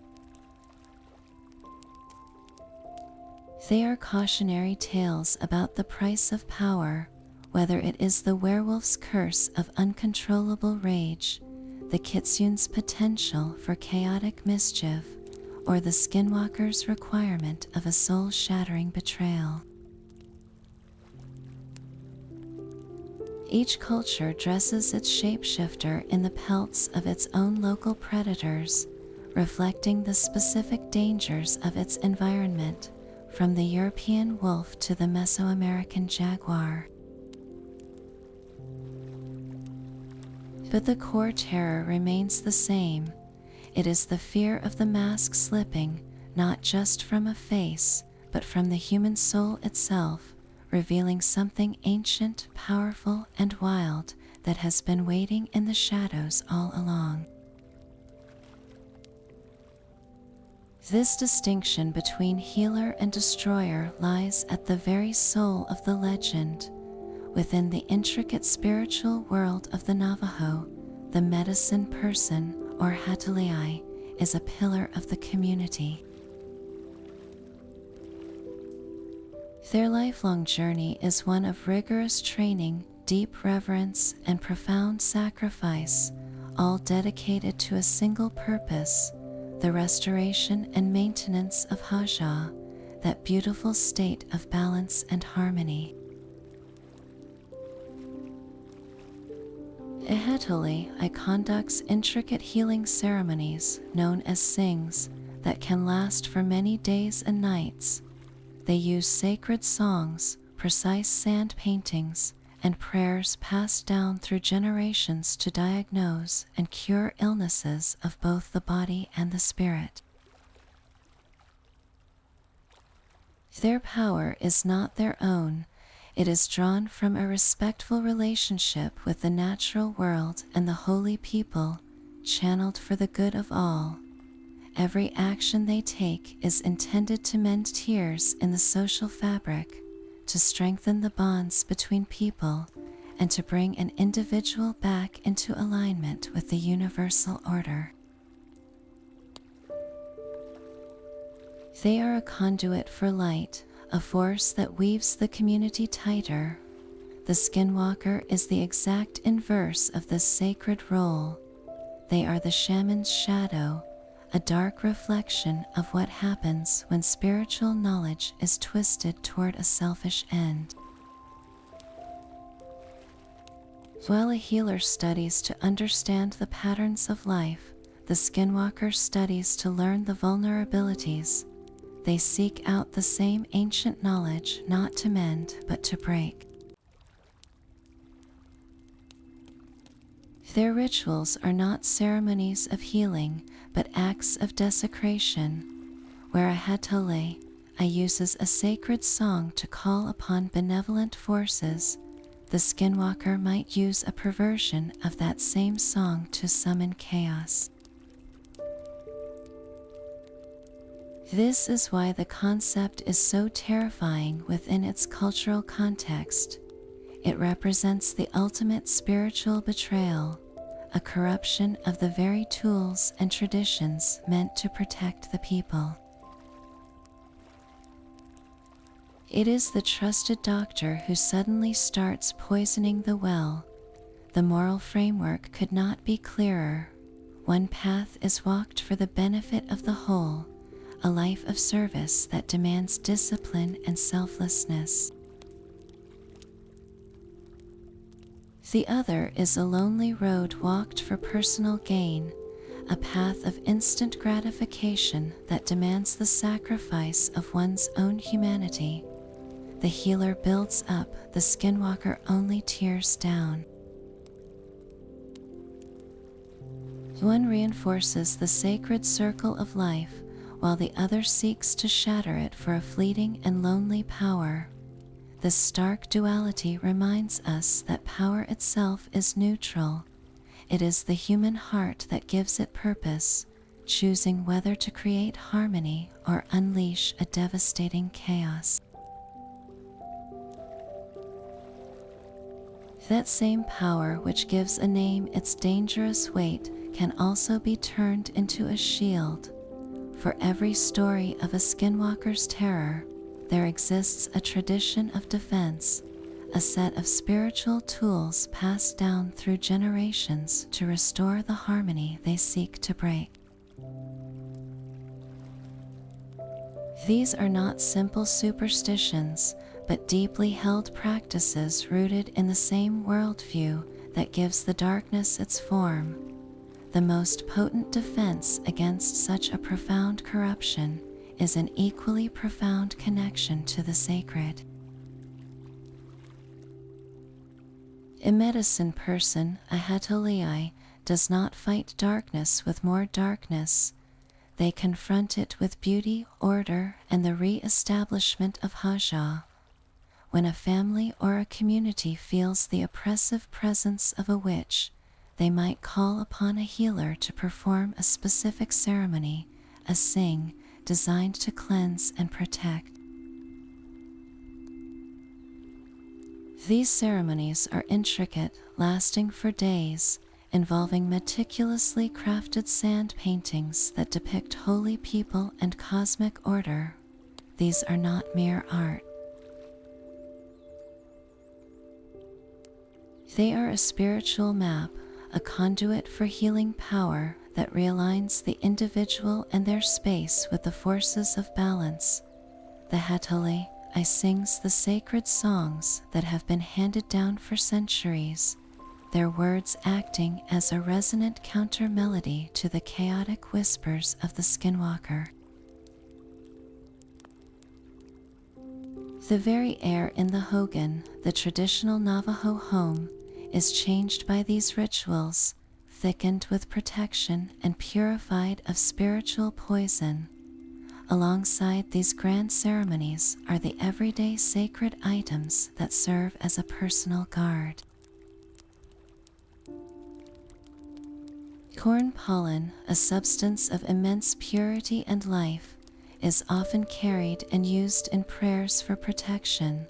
They are cautionary tales about the price of power, whether it is the werewolf's curse of uncontrollable rage, the kitsune's potential for chaotic mischief, or the skinwalker's requirement of a soul-shattering betrayal. Each culture dresses its shapeshifter in the pelts of its own local predators, reflecting the specific dangers of its environment, from the European wolf to the Mesoamerican jaguar. But the core terror remains the same. It is the fear of the mask slipping, not just from a face, but from the human soul itself, revealing something ancient, powerful, and wild that has been waiting in the shadows all along. This distinction between healer and destroyer lies at the very soul of the legend. Within the intricate spiritual world of the Navajo, the medicine person, or Hatalei, is a pillar of the community. Their lifelong journey is one of rigorous training, deep reverence, and profound sacrifice, all dedicated to a single purpose: the restoration and maintenance of Haja, that beautiful state of balance and harmony. Ehetalei conducts intricate healing ceremonies known as sings that can last for many days and nights. They use sacred songs, precise sand paintings, and prayers passed down through generations to diagnose and cure illnesses of both the body and the spirit. Their power is not their own. It is drawn from a respectful relationship with the natural world and the holy people, channeled for the good of all. Every action they take is intended to mend tears in the social fabric, to strengthen the bonds between people, and to bring an individual back into alignment with the universal order. They are a conduit for light, a force that weaves the community tighter. The Skinwalker is the exact inverse of this sacred role. They are the shaman's shadow, a dark reflection of what happens when spiritual knowledge is twisted toward a selfish end. While a healer studies to understand the patterns of life, the Skinwalker studies to learn the vulnerabilities. They seek out the same ancient knowledge, not to mend, but to break. Their rituals are not ceremonies of healing, but acts of desecration. Where a Hatalei uses a sacred song to call upon benevolent forces, the Skinwalker might use a perversion of that same song to summon chaos. This is why the concept is so terrifying within its cultural context. It represents the ultimate spiritual betrayal, a corruption of the very tools and traditions meant to protect the people. It is the trusted doctor who suddenly starts poisoning the well. The moral framework could not be clearer. One path is walked for the benefit of the whole, a life of service that demands discipline and selflessness. The other is a lonely road walked for personal gain, a path of instant gratification that demands the sacrifice of one's own humanity. The healer builds up, the Skinwalker only tears down. One reinforces the sacred circle of life, while the other seeks to shatter it for a fleeting and lonely power. This stark duality reminds us that power itself is neutral. It is the human heart that gives it purpose, choosing whether to create harmony or unleash a devastating chaos. That same power which gives a name its dangerous weight can also be turned into a shield. For every story of a Skinwalker's terror, there exists a tradition of defense, a set of spiritual tools passed down through generations to restore the harmony they seek to break. These are not simple superstitions, but deeply held practices rooted in the same worldview that gives the darkness its form. The most potent defense against such a profound corruption is an equally profound connection to the sacred. A medicine person, a Hatolii, does not fight darkness with more darkness. They confront it with beauty, order, and the re-establishment of Haja. When a family or a community feels the oppressive presence of a witch, they might call upon a healer to perform a specific ceremony, a sing, designed to cleanse and protect. These ceremonies are intricate, lasting for days, involving meticulously crafted sand paintings that depict holy people and cosmic order. These are not mere art. They are a spiritual map, a conduit for healing power that realigns the individual and their space with the forces of balance. The Hatoli sings the sacred songs that have been handed down for centuries, their words acting as a resonant counter-melody to the chaotic whispers of the Skinwalker. The very air in the Hogan, the traditional Navajo home, is changed by these rituals, thickened with protection and purified of spiritual poison. Alongside these grand ceremonies are the everyday sacred items that serve as a personal guard. Corn pollen, a substance of immense purity and life, is often carried and used in prayers for protection.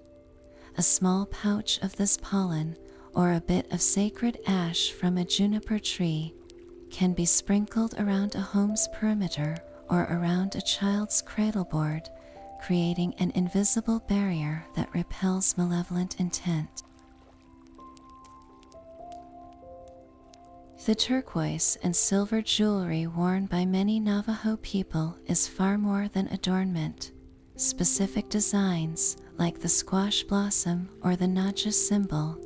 A small pouch of this pollen, or a bit of sacred ash from a juniper tree, can be sprinkled around a home's perimeter or around a child's cradleboard, creating an invisible barrier that repels malevolent intent. The turquoise and silver jewelry worn by many Navajo people is far more than adornment. Specific designs, like the squash blossom or the Naja symbol,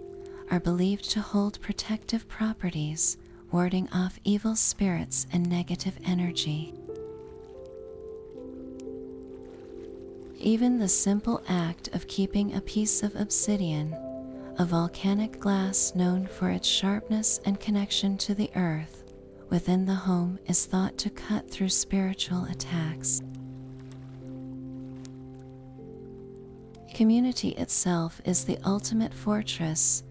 are believed to hold protective properties, warding off evil spirits and negative energy. Even the simple act of keeping a piece of obsidian, a volcanic glass known for its sharpness and connection to the earth, within the home is thought to cut through spiritual attacks. Community itself is the ultimate fortress.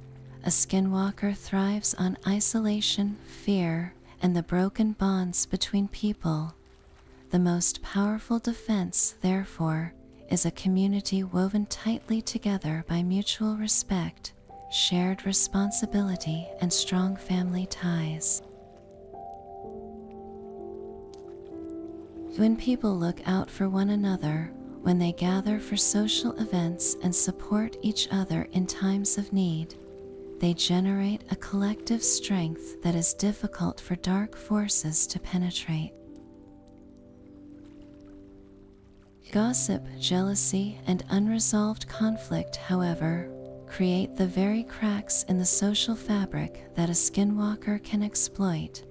A Skinwalker thrives on isolation, fear, and the broken bonds between people. The most powerful defense, therefore, is a community woven tightly together by mutual respect, shared responsibility, and strong family ties. When people look out for one another, when they gather for social events and support each other in times of need, they generate a collective strength that is difficult for dark forces to penetrate. Gossip, jealousy, and unresolved conflict, however, create the very cracks in the social fabric that a Skinwalker can exploit.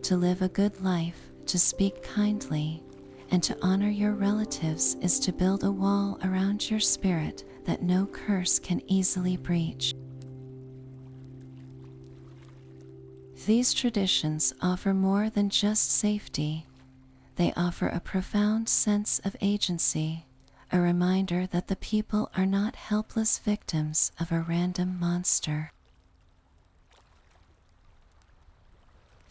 To live a good life, to speak kindly, and to honor your relatives is to build a wall around your spirit that no curse can easily breach. These traditions offer more than just safety. They offer a profound sense of agency, a reminder that the people are not helpless victims of a random monster.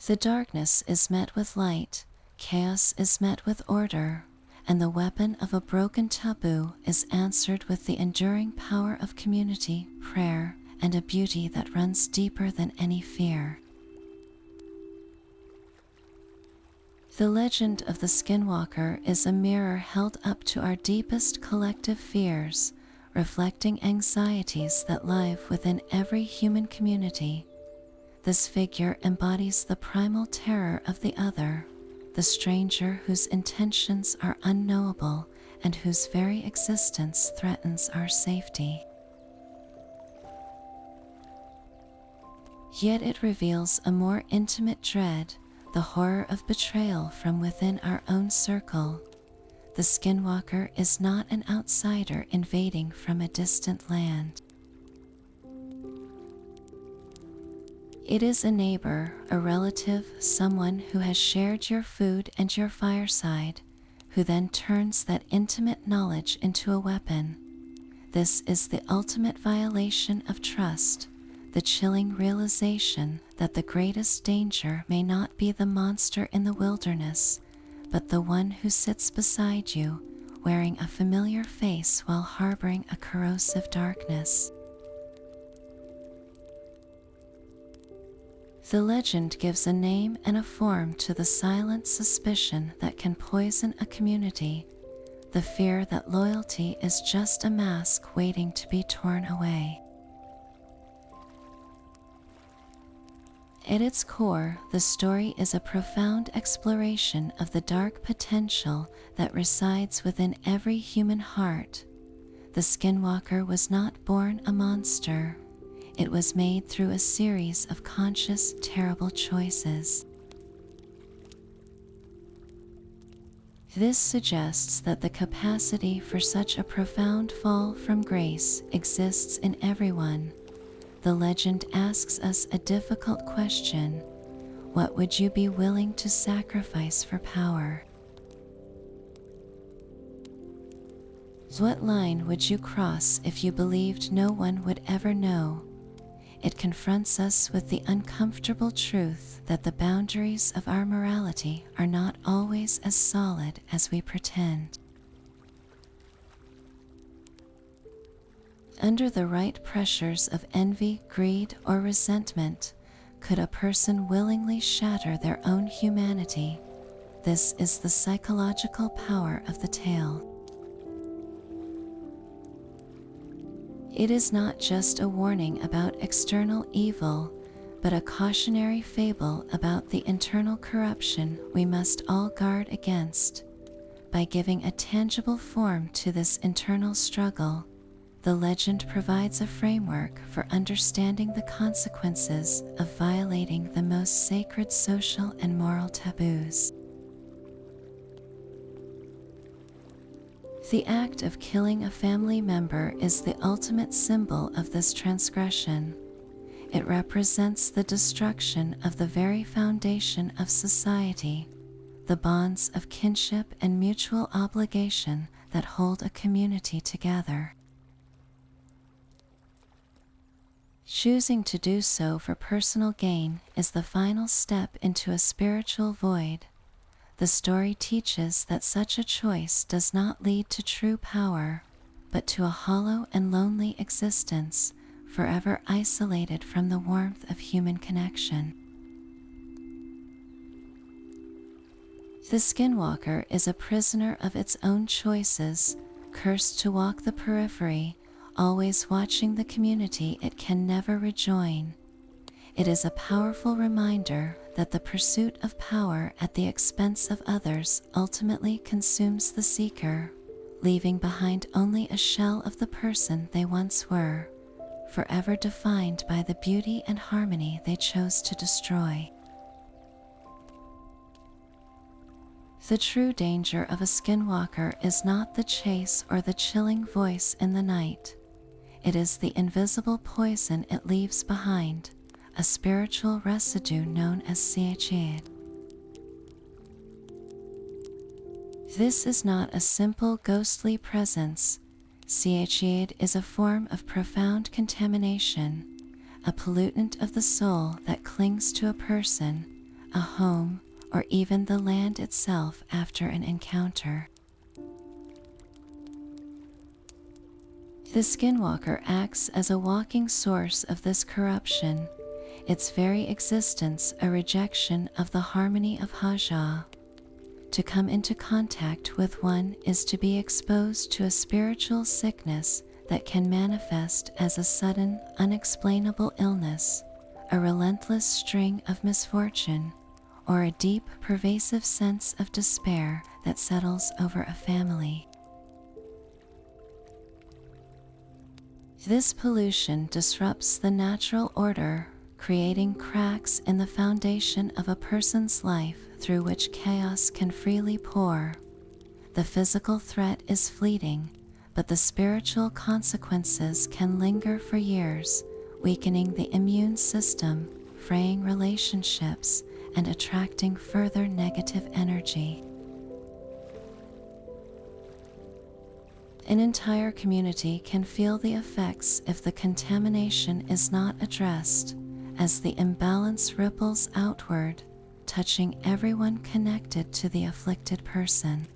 The darkness is met with light, chaos is met with order, and the weapon of a broken taboo is answered with the enduring power of community, prayer, and a beauty that runs deeper than any fear. The legend of the Skinwalker is a mirror held up to our deepest collective fears, reflecting anxieties that live within every human community. This figure embodies the primal terror of the other, the stranger whose intentions are unknowable and whose very existence threatens our safety. Yet it reveals a more intimate dread, the horror of betrayal from within our own circle. The Skinwalker is not an outsider invading from a distant land. It is a neighbor, a relative, someone who has shared your food and your fireside, who then turns that intimate knowledge into a weapon. This is the ultimate violation of trust, the chilling realization that the greatest danger may not be the monster in the wilderness, but the one who sits beside you, wearing a familiar face while harboring a corrosive darkness. The legend gives a name and a form to the silent suspicion that can poison a community, the fear that loyalty is just a mask waiting to be torn away. At its core, the story is a profound exploration of the dark potential that resides within every human heart. The Skinwalker was not born a monster. It was made through a series of conscious, terrible choices. This suggests that the capacity for such a profound fall from grace exists in everyone. The legend asks us a difficult question: what would you be willing to sacrifice for power? What line would you cross if you believed no one would ever know? It confronts us with the uncomfortable truth that the boundaries of our morality are not always as solid as we pretend. Under the right pressures of envy, greed, or resentment, could a person willingly shatter their own humanity? This is the psychological power of the tale. It is not just a warning about external evil, but a cautionary fable about the internal corruption we must all guard against. By giving a tangible form to this internal struggle, the legend provides a framework for understanding the consequences of violating the most sacred social and moral taboos. The act of killing a family member is the ultimate symbol of this transgression. It represents the destruction of the very foundation of society, the bonds of kinship and mutual obligation that hold a community together. Choosing to do so for personal gain is the final step into a spiritual void. The story teaches that such a choice does not lead to true power, but to a hollow and lonely existence, forever isolated from the warmth of human connection. The Skinwalker is a prisoner of its own choices, cursed to walk the periphery, always watching the community it can never rejoin. It is a powerful reminder that the pursuit of power at the expense of others ultimately consumes the seeker, leaving behind only a shell of the person they once were, forever defined by the beauty and harmony they chose to destroy. The true danger of a Skinwalker is not the chase or the chilling voice in the night. It is the invisible poison it leaves behind, a spiritual residue known as Soothe. This is not a simple ghostly presence. Soothe is a form of profound contamination, a pollutant of the soul that clings to a person, a home, or even the land itself after an encounter. The Skinwalker acts as a walking source of this corruption, its very existence a rejection of the harmony of Haja. To come into contact with one is to be exposed to a spiritual sickness that can manifest as a sudden, unexplainable illness, a relentless string of misfortune, or a deep, pervasive sense of despair that settles over a family. This pollution disrupts the natural order, creating cracks in the foundation of a person's life through which chaos can freely pour. The physical threat is fleeting, but the spiritual consequences can linger for years, weakening the immune system, fraying relationships and attracting further negative energy. An entire community can feel the effects if the contamination is not addressed, as the imbalance ripples outward, touching everyone connected to the afflicted person.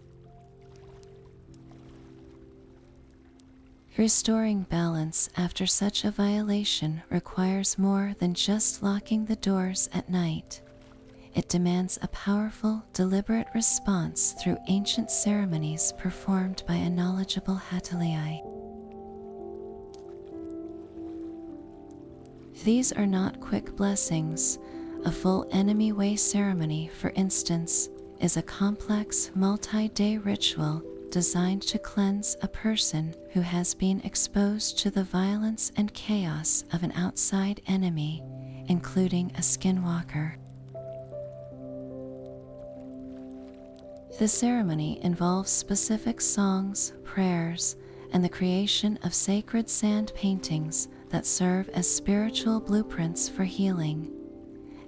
Restoring balance after such a violation requires more than just locking the doors at night. It demands a powerful, deliberate response through ancient ceremonies performed by a knowledgeable Hathalii. These are not quick blessings. A full enemy way ceremony, for instance, is a complex, multi-day ritual designed to cleanse a person who has been exposed to the violence and chaos of an outside enemy, including a skinwalker. The ceremony involves specific songs, prayers, and the creation of sacred sand paintings that serve as spiritual blueprints for healing.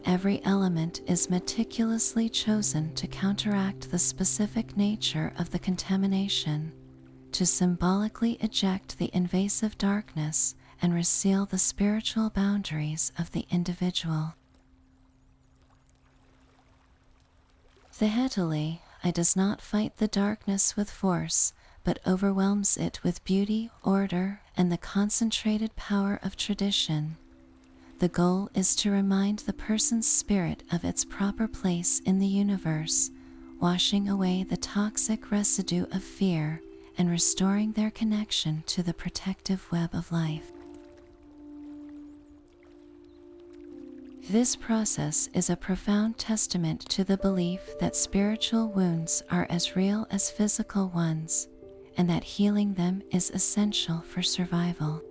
Every element is meticulously chosen to counteract the specific nature of the contamination, to symbolically eject the invasive darkness and reseal the spiritual boundaries of the individual. The Hathalii does not fight the darkness with force, but overwhelms it with beauty, order, and the concentrated power of tradition. The goal is to remind the person's spirit of its proper place in the universe, washing away the toxic residue of fear and restoring their connection to the protective web of life. This process is a profound testament to the belief that spiritual wounds are as real as physical ones, and that healing them is essential for survival.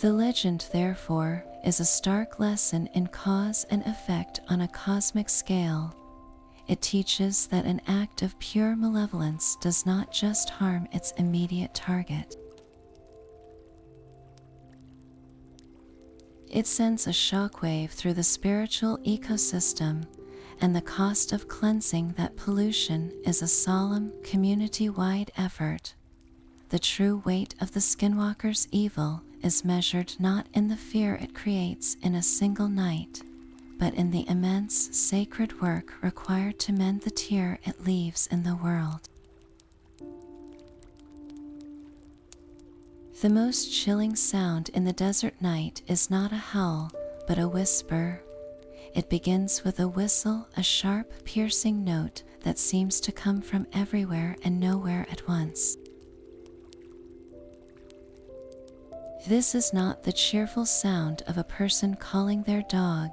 The legend, therefore, is a stark lesson in cause and effect on a cosmic scale. It teaches that an act of pure malevolence does not just harm its immediate target. It sends a shockwave through the spiritual ecosystem, and the cost of cleansing that pollution is a solemn, community-wide effort. The true weight of the Skinwalker's evil is measured not in the fear it creates in a single night, but in the immense, sacred work required to mend the tear it leaves in the world. The most chilling sound in the desert night is not a howl, but a whisper. It begins with a whistle, a sharp, piercing note that seems to come from everywhere and nowhere at once. This is not the cheerful sound of a person calling their dog.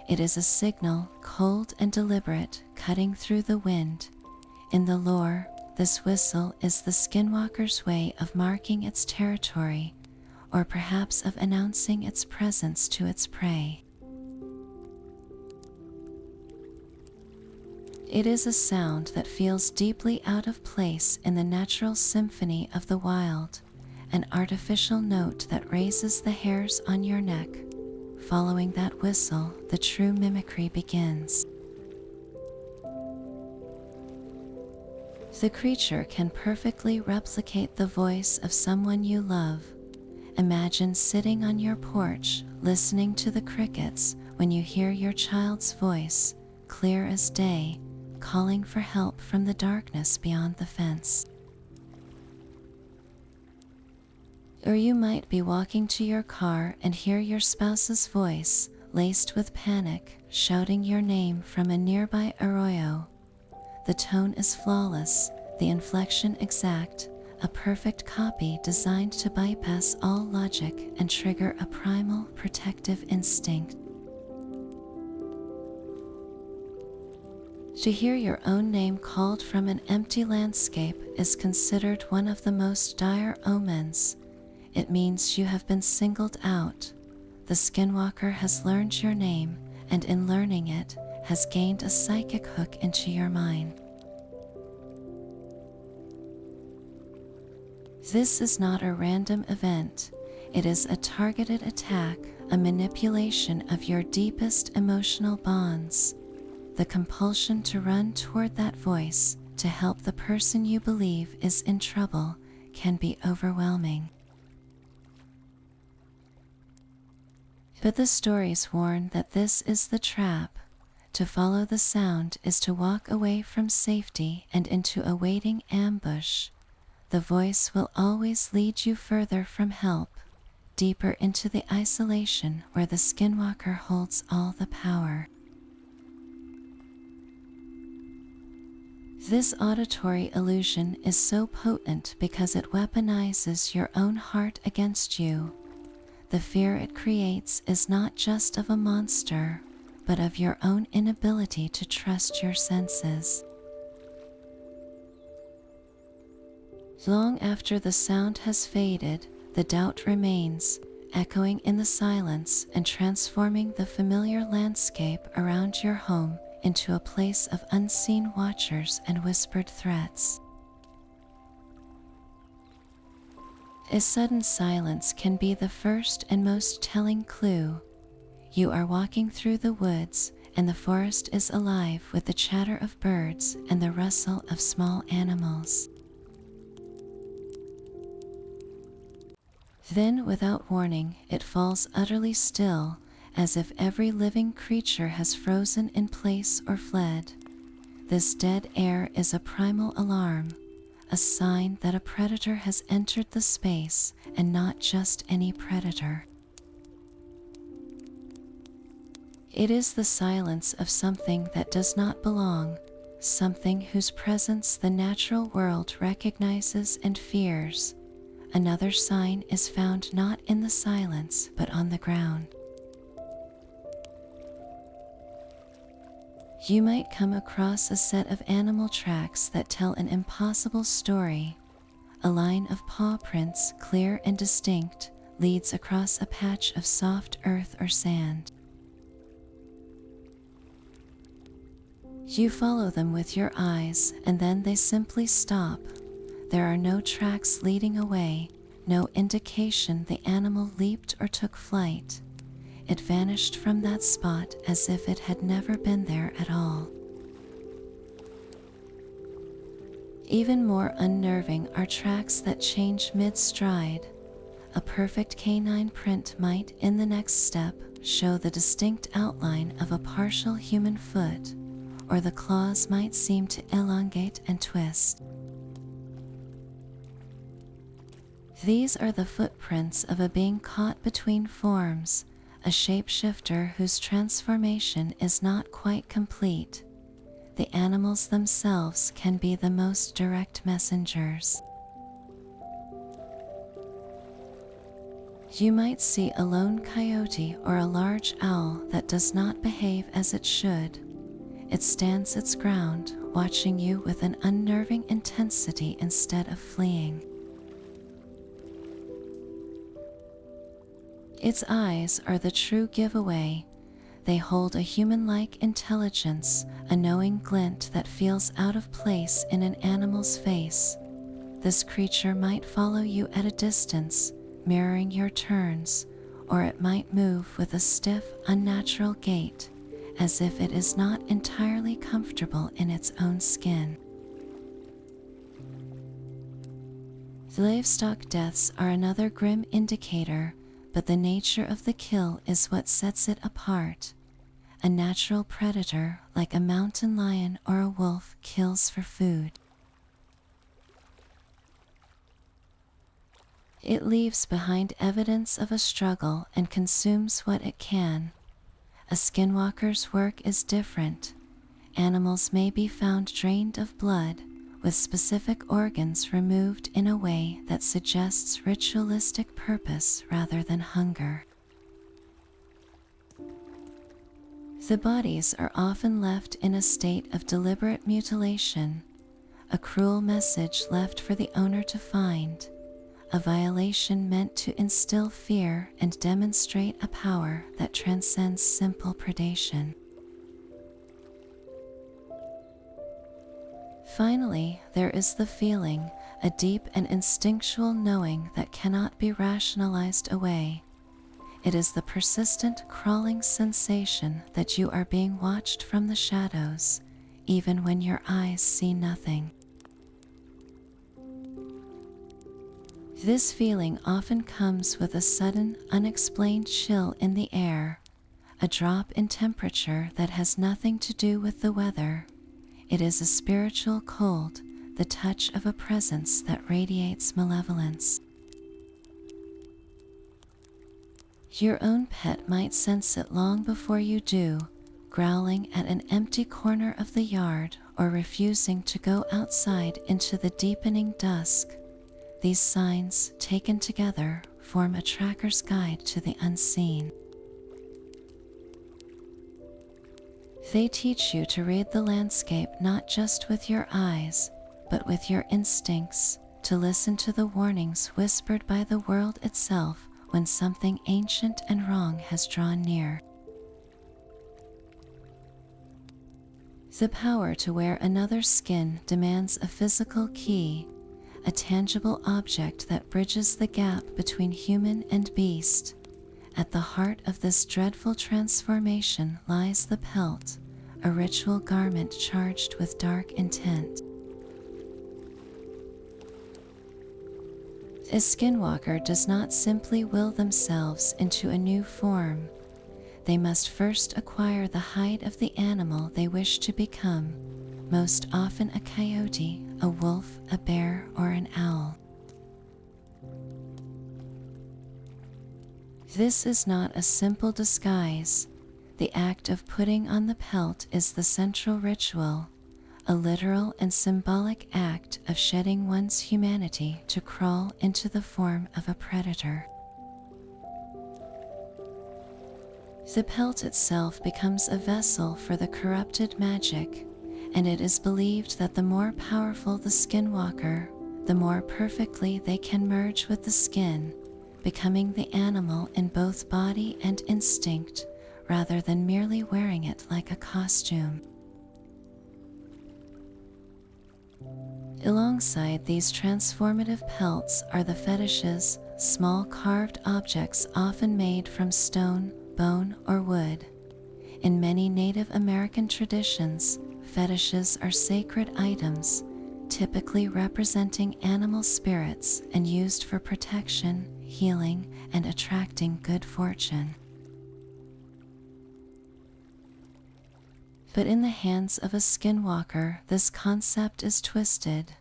It is a signal, cold and deliberate, cutting through the wind. In the lore, this whistle is the Skinwalker's way of marking its territory, or perhaps of announcing its presence to its prey. It is a sound that feels deeply out of place in the natural symphony of the wild, an artificial note that raises the hairs on your neck. Following that whistle, the true mimicry begins. The creature can perfectly replicate the voice of someone you love. Imagine sitting on your porch, listening to the crickets when you hear your child's voice, clear as day, calling for help from the darkness beyond the fence. Or you might be walking to your car and hear your spouse's voice, laced with panic, shouting your name from a nearby arroyo. The tone is flawless, the inflection exact, a perfect copy designed to bypass all logic and trigger a primal protective instinct. To hear your own name called from an empty landscape is considered one of the most dire omens. It means you have been singled out. The Skinwalker has learned your name, and in learning it, has gained a psychic hook into your mind. This is not a random event. It is a targeted attack, a manipulation of your deepest emotional bonds. The compulsion to run toward that voice to help the person you believe is in trouble can be overwhelming. But the stories warn that this is the trap. To follow the sound is to walk away from safety and into a waiting ambush. The voice will always lead you further from help, deeper into the isolation where the Skinwalker holds all the power. This auditory illusion is so potent because it weaponizes your own heart against you. The fear it creates is not just of a monster, but of your own inability to trust your senses. Long after the sound has faded, the doubt remains, echoing in the silence and transforming the familiar landscape around your home into a place of unseen watchers and whispered threats. A sudden silence can be the first and most telling clue. You are walking through the woods, and the forest is alive with the chatter of birds and the rustle of small animals. Then, without warning, it falls utterly still, as if every living creature has frozen in place or fled. This dead air is a primal alarm, a sign that a predator has entered the space, and not just any predator. It is the silence of something that does not belong, something whose presence the natural world recognizes and fears. Another sign is found not in the silence, but on the ground. You might come across a set of animal tracks that tell an impossible story. A line of paw prints, clear and distinct, leads across a patch of soft earth or sand. You follow them with your eyes, and then they simply stop. There are no tracks leading away, no indication the animal leaped or took flight. It vanished from that spot as if it had never been there at all. Even more unnerving are tracks that change mid-stride. A perfect canine print might, in the next step, show the distinct outline of a partial human foot, or the claws might seem to elongate and twist. These are the footprints of a being caught between forms, a shapeshifter whose transformation is not quite complete. The animals themselves can be the most direct messengers. You might see a lone coyote or a large owl that does not behave as it should. It stands its ground, watching you with an unnerving intensity instead of fleeing. Its eyes are the true giveaway. They hold a human-like intelligence, a knowing glint that feels out of place in an animal's face. This creature might follow you at a distance, mirroring your turns, or it might move with a stiff, unnatural gait, as if it is not entirely comfortable in its own skin. Livestock deaths are another grim indicator, but the nature of the kill is what sets it apart. A natural predator, like a mountain lion or a wolf, kills for food. It leaves behind evidence of a struggle and consumes what it can. A skinwalker's work is different. Animals may be found drained of blood, with specific organs removed in a way that suggests ritualistic purpose rather than hunger. The bodies are often left in a state of deliberate mutilation, a cruel message left for the owner to find, a violation meant to instill fear and demonstrate a power that transcends simple predation. Finally, there is the feeling, a deep and instinctual knowing that cannot be rationalized away. It is the persistent crawling sensation that you are being watched from the shadows, even when your eyes see nothing. This feeling often comes with a sudden, unexplained chill in the air, a drop in temperature that has nothing to do with the weather. It is a spiritual cold, the touch of a presence that radiates malevolence. Your own pet might sense it long before you do, growling at an empty corner of the yard or refusing to go outside into the deepening dusk. These signs, taken together, form a tracker's guide to the unseen. They teach you to read the landscape not just with your eyes, but with your instincts, to listen to the warnings whispered by the world itself when something ancient and wrong has drawn near. The power to wear another's skin demands a physical key, a tangible object that bridges the gap between human and beast. At the heart of this dreadful transformation lies the pelt, a ritual garment charged with dark intent. A skinwalker does not simply will themselves into a new form. They must first acquire the hide of the animal they wish to become, most often a coyote, a wolf, a bear, or an owl. This is not a simple disguise. The act of putting on the pelt is the central ritual, a literal and symbolic act of shedding one's humanity to crawl into the form of a predator. The pelt itself becomes a vessel for the corrupted magic, and it is believed that the more powerful the skinwalker, the more perfectly they can merge with the skin, becoming the animal in both body and instinct, rather than merely wearing it like a costume. Alongside these transformative pelts are the fetishes, small carved objects often made from stone, bone, or wood. In many Native American traditions, fetishes are sacred items, typically representing animal spirits and used for protection, healing, and attracting good fortune. But in the hands of a skinwalker, this concept is twisted.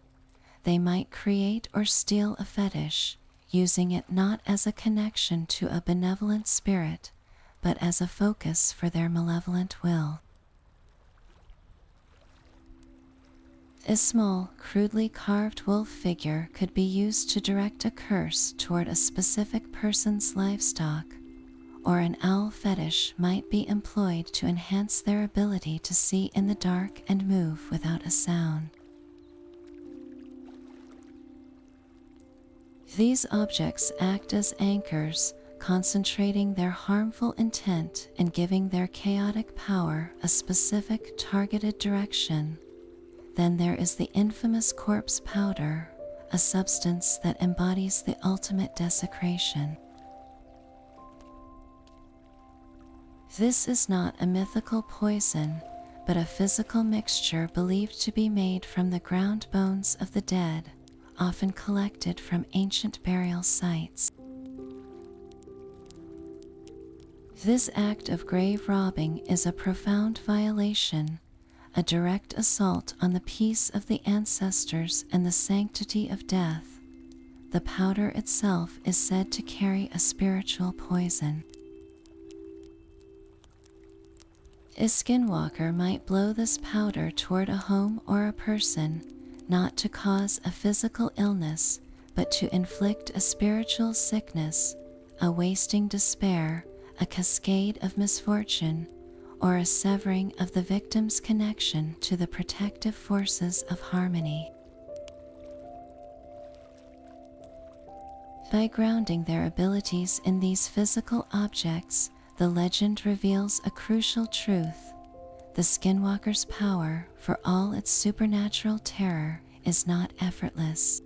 They might create or steal a fetish, using it not as a connection to a benevolent spirit, but as a focus for their malevolent will. A small, crudely carved wolf figure could be used to direct a curse toward a specific person's livestock, or an owl fetish might be employed to enhance their ability to see in the dark and move without a sound. These objects act as anchors, concentrating their harmful intent and giving their chaotic power a specific targeted direction. Then there is the infamous corpse powder, a substance that embodies the ultimate desecration. This is not a mythical poison, but a physical mixture believed to be made from the ground bones of the dead, often collected from ancient burial sites. This act of grave robbing is a profound violation, a direct assault on the peace of the ancestors and the sanctity of death. The powder itself is said to carry a spiritual poison. A skinwalker might blow this powder toward a home or a person, not to cause a physical illness, but to inflict a spiritual sickness, a wasting despair, a cascade of misfortune, or a severing of the victim's connection to the protective forces of harmony. By grounding their abilities in these physical objects, the legend reveals a crucial truth. The skinwalker's power, for all its supernatural terror, is not effortless.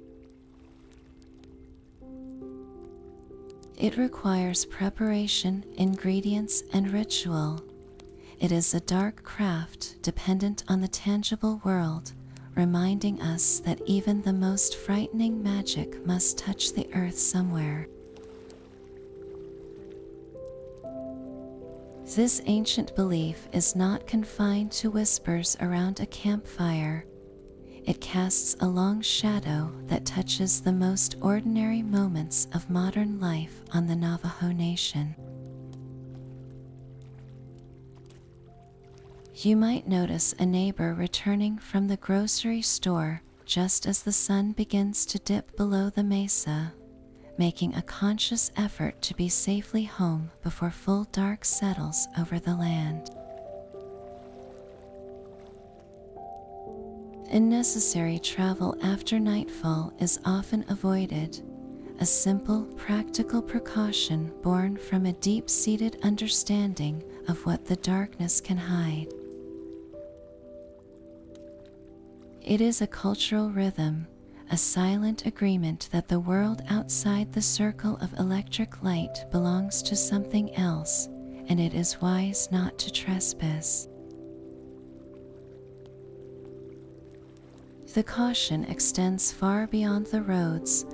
It requires preparation, ingredients, and ritual. It is a dark craft dependent on the tangible world, reminding us that even the most frightening magic must touch the earth somewhere. This ancient belief is not confined to whispers around a campfire. It casts a long shadow that touches the most ordinary moments of modern life on the Navajo Nation. You might notice a neighbor returning from the grocery store just as the sun begins to dip below the mesa, making a conscious effort to be safely home before full dark settles over the land. Unnecessary travel after nightfall is often avoided, a simple, practical precaution born from a deep-seated understanding of what the darkness can hide. It is a cultural rhythm, a silent agreement that the world outside the circle of electric light belongs to something else, and it is wise not to trespass. The caution extends far beyond the roads.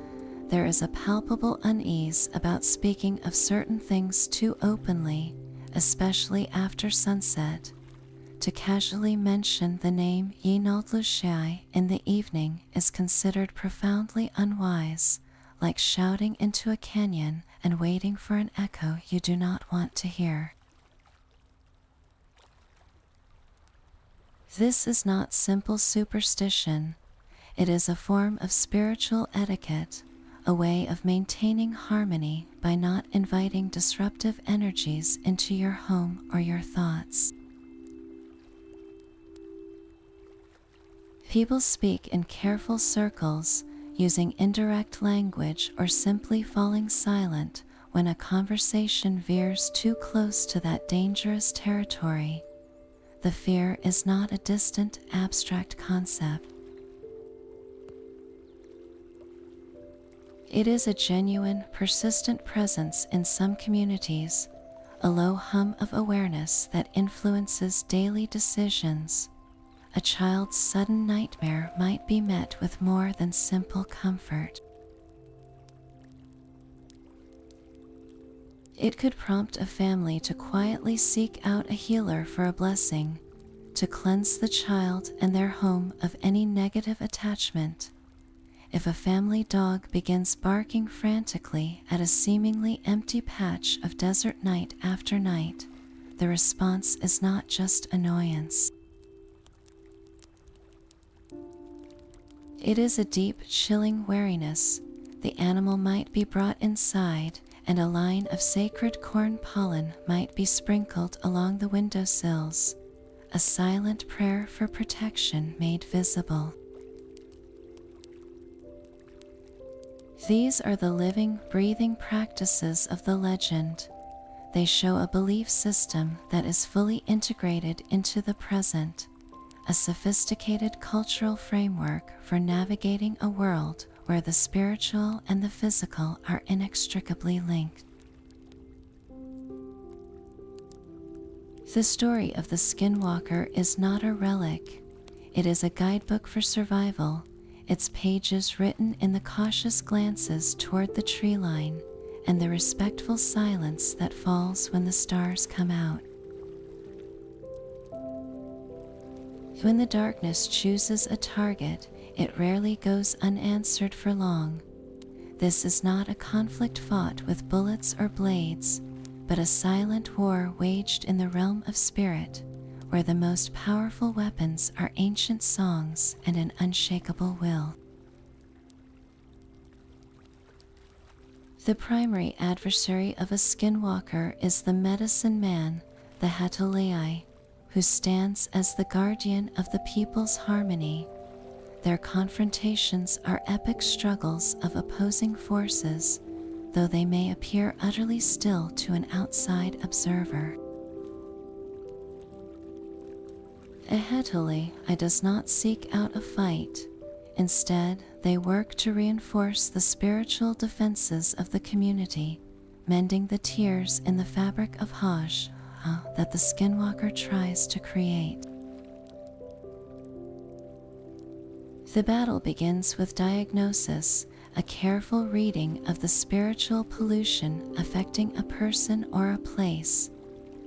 There is a palpable unease about speaking of certain things too openly, especially after sunset. To casually mention the name Yinaldlushai in the evening is considered profoundly unwise, like shouting into a canyon and waiting for an echo you do not want to hear. This is not simple superstition. It is a form of spiritual etiquette, a way of maintaining harmony by not inviting disruptive energies into your home or your thoughts. People speak in careful circles, using indirect language or simply falling silent when a conversation veers too close to that dangerous territory. The fear is not a distant, abstract concept. It is a genuine, persistent presence in some communities, a low hum of awareness that influences daily decisions. A child's sudden nightmare might be met with more than simple comfort. It could prompt a family to quietly seek out a healer for a blessing, to cleanse the child and their home of any negative attachment. If a family dog begins barking frantically at a seemingly empty patch of desert night after night, the response is not just annoyance. It is a deep, chilling wariness. The animal might be brought inside, and a line of sacred corn pollen might be sprinkled along the windowsills, a silent prayer for protection made visible. These are the living, breathing practices of the legend. They show a belief system that is fully integrated into the present, a sophisticated cultural framework for navigating a world where the spiritual and the physical are inextricably linked. The story of the Skinwalker is not a relic. It is a guidebook for survival, its pages written in the cautious glances toward the tree line and the respectful silence that falls when the stars come out. When the darkness chooses a target, it rarely goes unanswered for long. This is not a conflict fought with bullets or blades, but a silent war waged in the realm of spirit, where the most powerful weapons are ancient songs and an unshakable will. The primary adversary of a skinwalker is the medicine man, the Hatolei, who stands as the guardian of the people's harmony. Their confrontations are epic struggles of opposing forces, though they may appear utterly still to an outside observer. A Hatolei does not seek out a fight. Instead, they work to reinforce the spiritual defenses of the community, mending the tears in the fabric of Hajj that the Skinwalker tries to create. The battle begins with diagnosis, a careful reading of the spiritual pollution affecting a person or a place.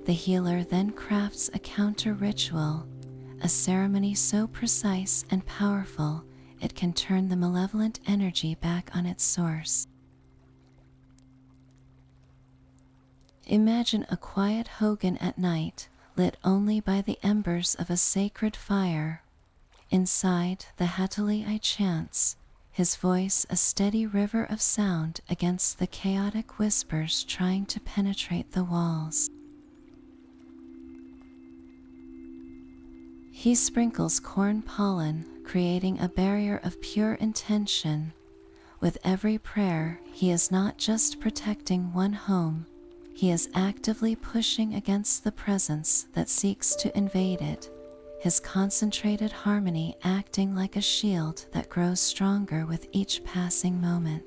The healer then crafts a counter ritual, a ceremony so precise and powerful it can turn the malevolent energy back on its source. Imagine a quiet hogan at night, lit only by the embers of a sacred fire. Inside, the Hatalii chants, his voice a steady river of sound against the chaotic whispers trying to penetrate the walls. He sprinkles corn pollen, creating a barrier of pure intention. With every prayer, he is not just protecting one home, he is actively pushing against the presence that seeks to invade it, his concentrated harmony acting like a shield that grows stronger with each passing moment.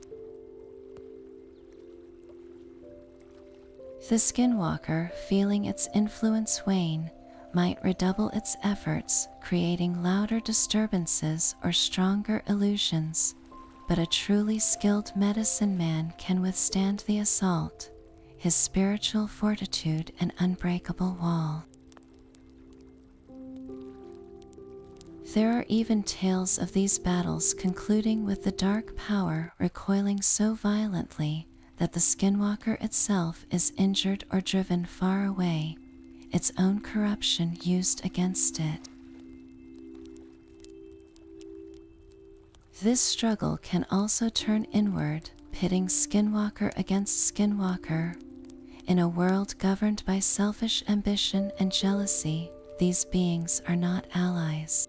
The Skinwalker, feeling its influence wane, might redouble its efforts, creating louder disturbances or stronger illusions, but a truly skilled medicine man can withstand the assault, his spiritual fortitude an unbreakable wall. There are even tales of these battles concluding with the dark power recoiling so violently that the Skinwalker itself is injured or driven far away, its own corruption used against it. This struggle can also turn inward, pitting Skinwalker against Skinwalker. In a world governed by selfish ambition and jealousy, these beings are not allies.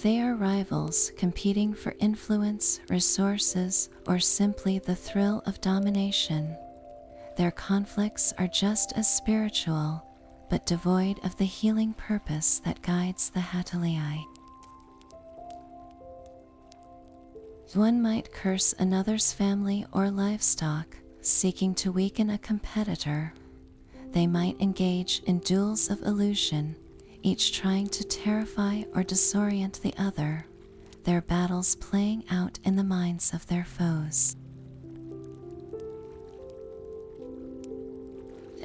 They are rivals competing for influence, resources, or simply the thrill of domination. Their conflicts are just as spiritual, but devoid of the healing purpose that guides the Hatalii. One might curse another's family or livestock, seeking to weaken a competitor. They might engage in duels of illusion, each trying to terrify or disorient the other, their battles playing out in the minds of their foes.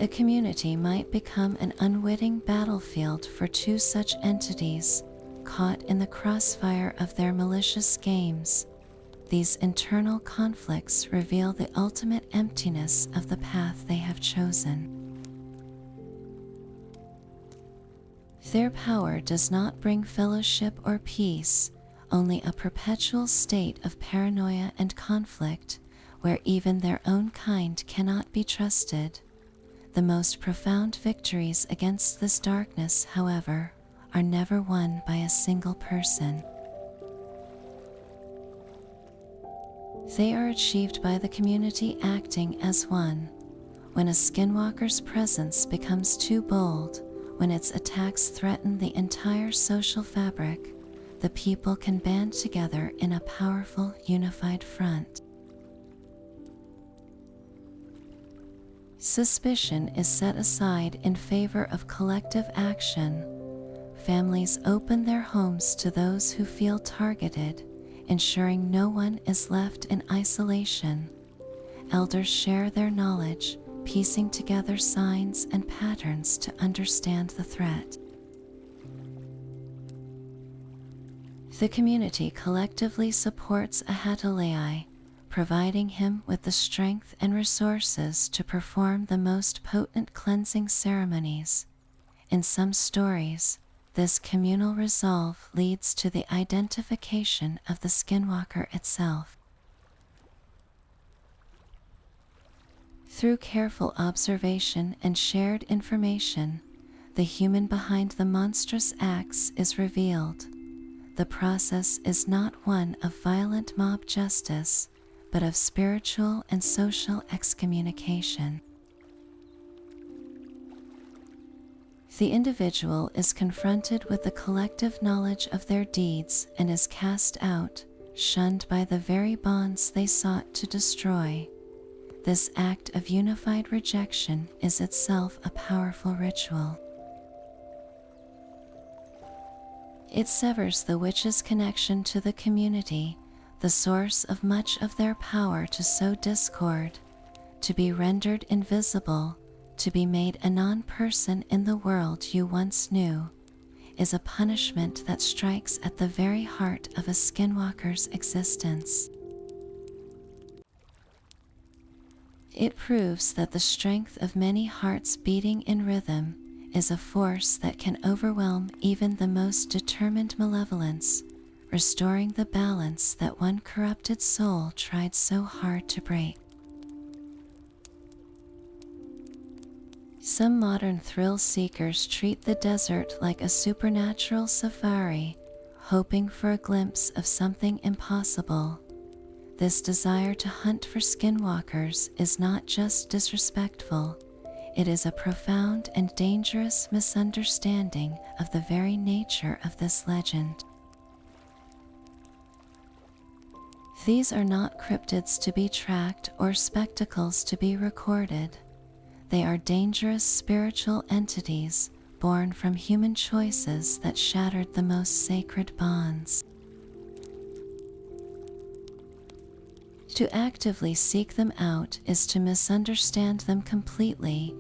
A community might become an unwitting battlefield for two such entities, caught in the crossfire of their malicious games. These internal conflicts reveal the ultimate emptiness of the path they have chosen. Their power does not bring fellowship or peace, only a perpetual state of paranoia and conflict, where even their own kind cannot be trusted. The most profound victories against this darkness, however, are never won by a single person. They are achieved by the community acting as one. When a Skinwalker's presence becomes too bold, when its attacks threaten the entire social fabric, the people can band together in a powerful, unified front. Suspicion is set aside in favor of collective action. Families open their homes to those who feel targeted, ensuring no one is left in isolation. Elders share their knowledge, piecing together signs and patterns to understand the threat. The community collectively supports a Hatalii, providing him with the strength and resources to perform the most potent cleansing ceremonies. In some stories, this communal resolve leads to the identification of the Skinwalker itself. Through careful observation and shared information, the human behind the monstrous acts is revealed. The process is not one of violent mob justice, but of spiritual and social excommunication. The individual is confronted with the collective knowledge of their deeds and is cast out, shunned by the very bonds they sought to destroy. This act of unified rejection is itself a powerful ritual. It severs the witches' connection to the community, the source of much of their power to sow discord, to be rendered invisible, to be made a non-person in the world you once knew, is a punishment that strikes at the very heart of a skinwalker's existence. It proves that the strength of many hearts beating in rhythm is a force that can overwhelm even the most determined malevolence, restoring the balance that one corrupted soul tried so hard to break. Some modern thrill seekers treat the desert like a supernatural safari, hoping for a glimpse of something impossible. This desire to hunt for skinwalkers is not just disrespectful, it is a profound and dangerous misunderstanding of the very nature of this legend. These are not cryptids to be tracked or spectacles to be recorded. They are dangerous spiritual entities born from human choices that shattered the most sacred bonds. To actively seek them out is to misunderstand them completely.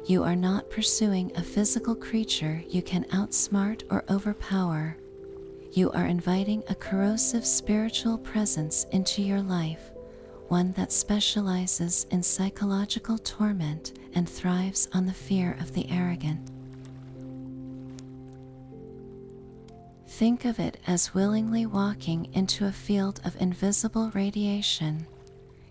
You are not pursuing a physical creature you can outsmart or overpower. You are inviting a corrosive spiritual presence into your life, one that specializes in psychological torment and thrives on the fear of the arrogant. Think of it as willingly walking into a field of invisible radiation.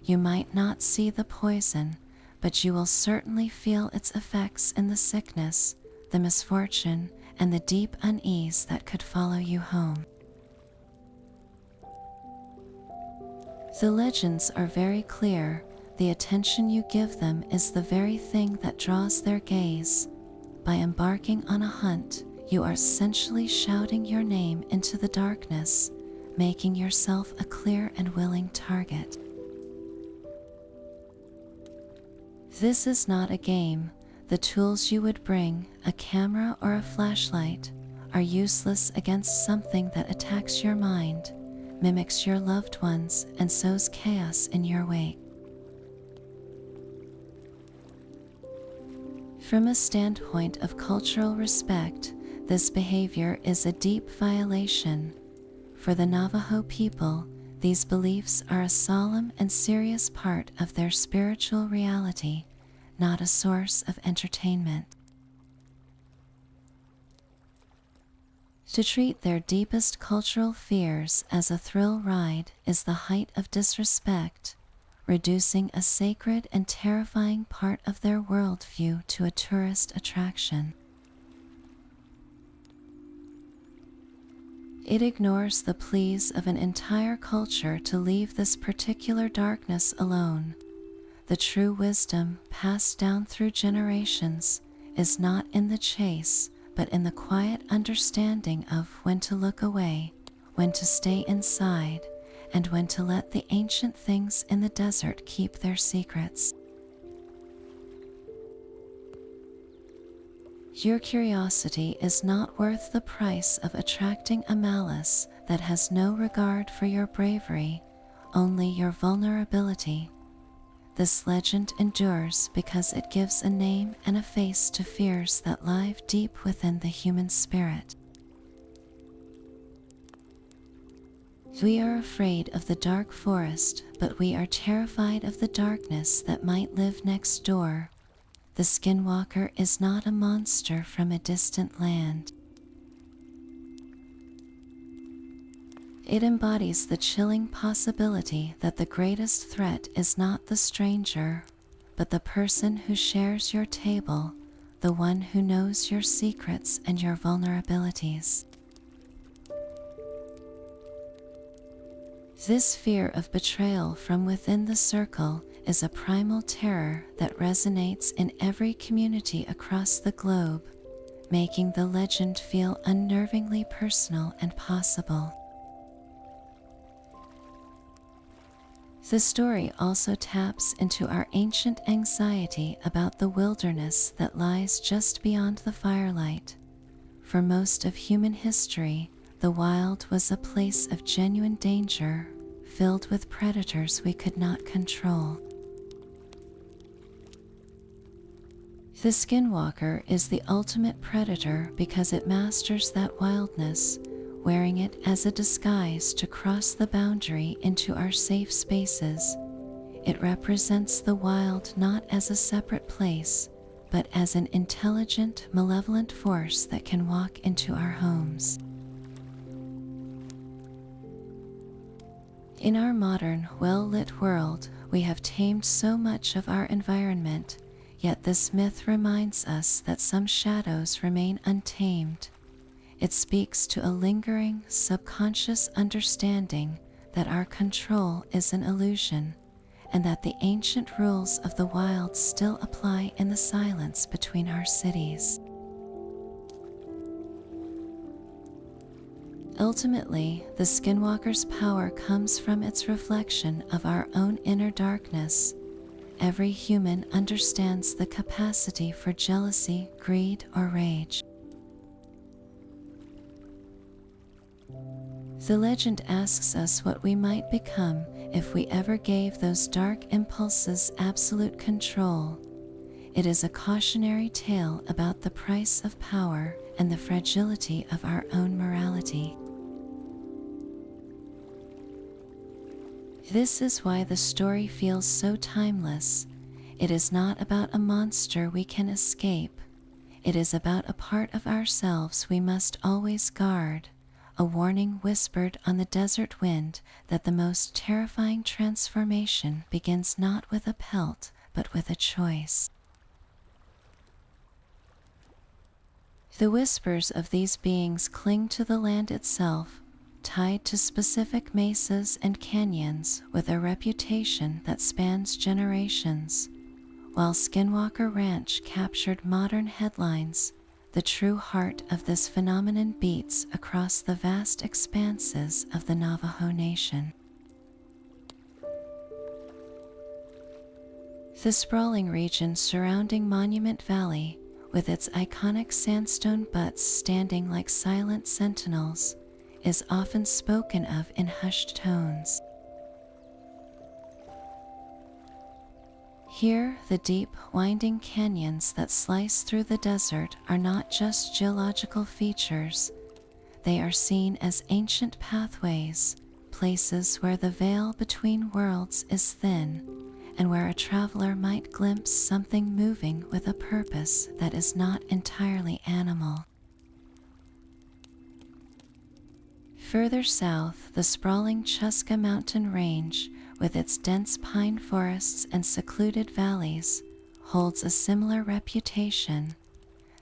You might not see the poison, but you will certainly feel its effects in the sickness, the misfortune, and the deep unease that could follow you home. The legends are very clear. The attention you give them is the very thing that draws their gaze. By embarking on a hunt, you are essentially shouting your name into the darkness, making yourself a clear and willing target. This is not a game. The tools you would bring, a camera or a flashlight, are useless against something that attacks your mind, mimics your loved ones, and sows chaos in your wake. From a standpoint of cultural respect, this behavior is a deep violation. For the Navajo people, these beliefs are a solemn and serious part of their spiritual reality, not a source of entertainment. To treat their deepest cultural fears as a thrill ride is the height of disrespect, reducing a sacred and terrifying part of their worldview to a tourist attraction. It ignores the pleas of an entire culture to leave this particular darkness alone. The true wisdom passed down through generations is not in the chase, but in the quiet understanding of when to look away, when to stay inside, and when to let the ancient things in the desert keep their secrets. Your curiosity is not worth the price of attracting a malice that has no regard for your bravery, only your vulnerability. This legend endures because it gives a name and a face to fears that live deep within the human spirit. We are afraid of the dark forest, but we are terrified of the darkness that might live next door. The Skinwalker is not a monster from a distant land. It embodies the chilling possibility that the greatest threat is not the stranger, but the person who shares your table, the one who knows your secrets and your vulnerabilities. This fear of betrayal from within the circle is a primal terror that resonates in every community across the globe, making the legend feel unnervingly personal and possible. The story also taps into our ancient anxiety about the wilderness that lies just beyond the firelight. For most of human history, the wild was a place of genuine danger, filled with predators we could not control. The Skinwalker is the ultimate predator because it masters that wildness, wearing it as a disguise to cross the boundary into our safe spaces. It represents the wild not as a separate place, but as an intelligent, malevolent force that can walk into our homes. In our modern, well-lit world, we have tamed so much of our environment, yet this myth reminds us that some shadows remain untamed. It speaks to a lingering, subconscious understanding that our control is an illusion, and that the ancient rules of the wild still apply in the silence between our cities. Ultimately, the Skinwalker's power comes from its reflection of our own inner darkness. Every human understands the capacity for jealousy, greed, or rage. The legend asks us what we might become if we ever gave those dark impulses absolute control. It is a cautionary tale about the price of power and the fragility of our own morality. This is why the story feels so timeless. It is not about a monster we can escape. It is about a part of ourselves we must always guard, a warning whispered on the desert wind that the most terrifying transformation begins not with a pelt, but with a choice. The whispers of these beings cling to the land itself, tied to specific mesas and canyons with a reputation that spans generations. While Skinwalker Ranch captured modern headlines, the true heart of this phenomenon beats across the vast expanses of the Navajo Nation. The sprawling region surrounding Monument Valley, with its iconic sandstone butts standing like silent sentinels, is often spoken of in hushed tones. Here, the deep, winding canyons that slice through the desert are not just geological features. They are seen as ancient pathways, places where the veil between worlds is thin, and where a traveler might glimpse something moving with a purpose that is not entirely animal. Further south, the sprawling Chuska Mountain Range, with its dense pine forests and secluded valleys, holds a similar reputation.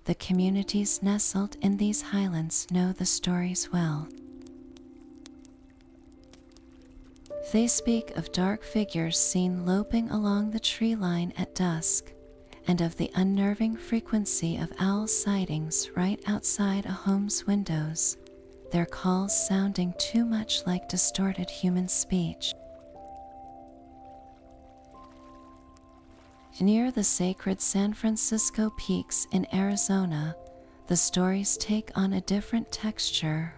The communities nestled in these highlands know the stories well. They speak of dark figures seen loping along the tree line at dusk, and of the unnerving frequency of owl sightings right outside a home's windows, their calls sounding too much like distorted human speech. Near the sacred San Francisco Peaks in Arizona, the stories take on a different texture.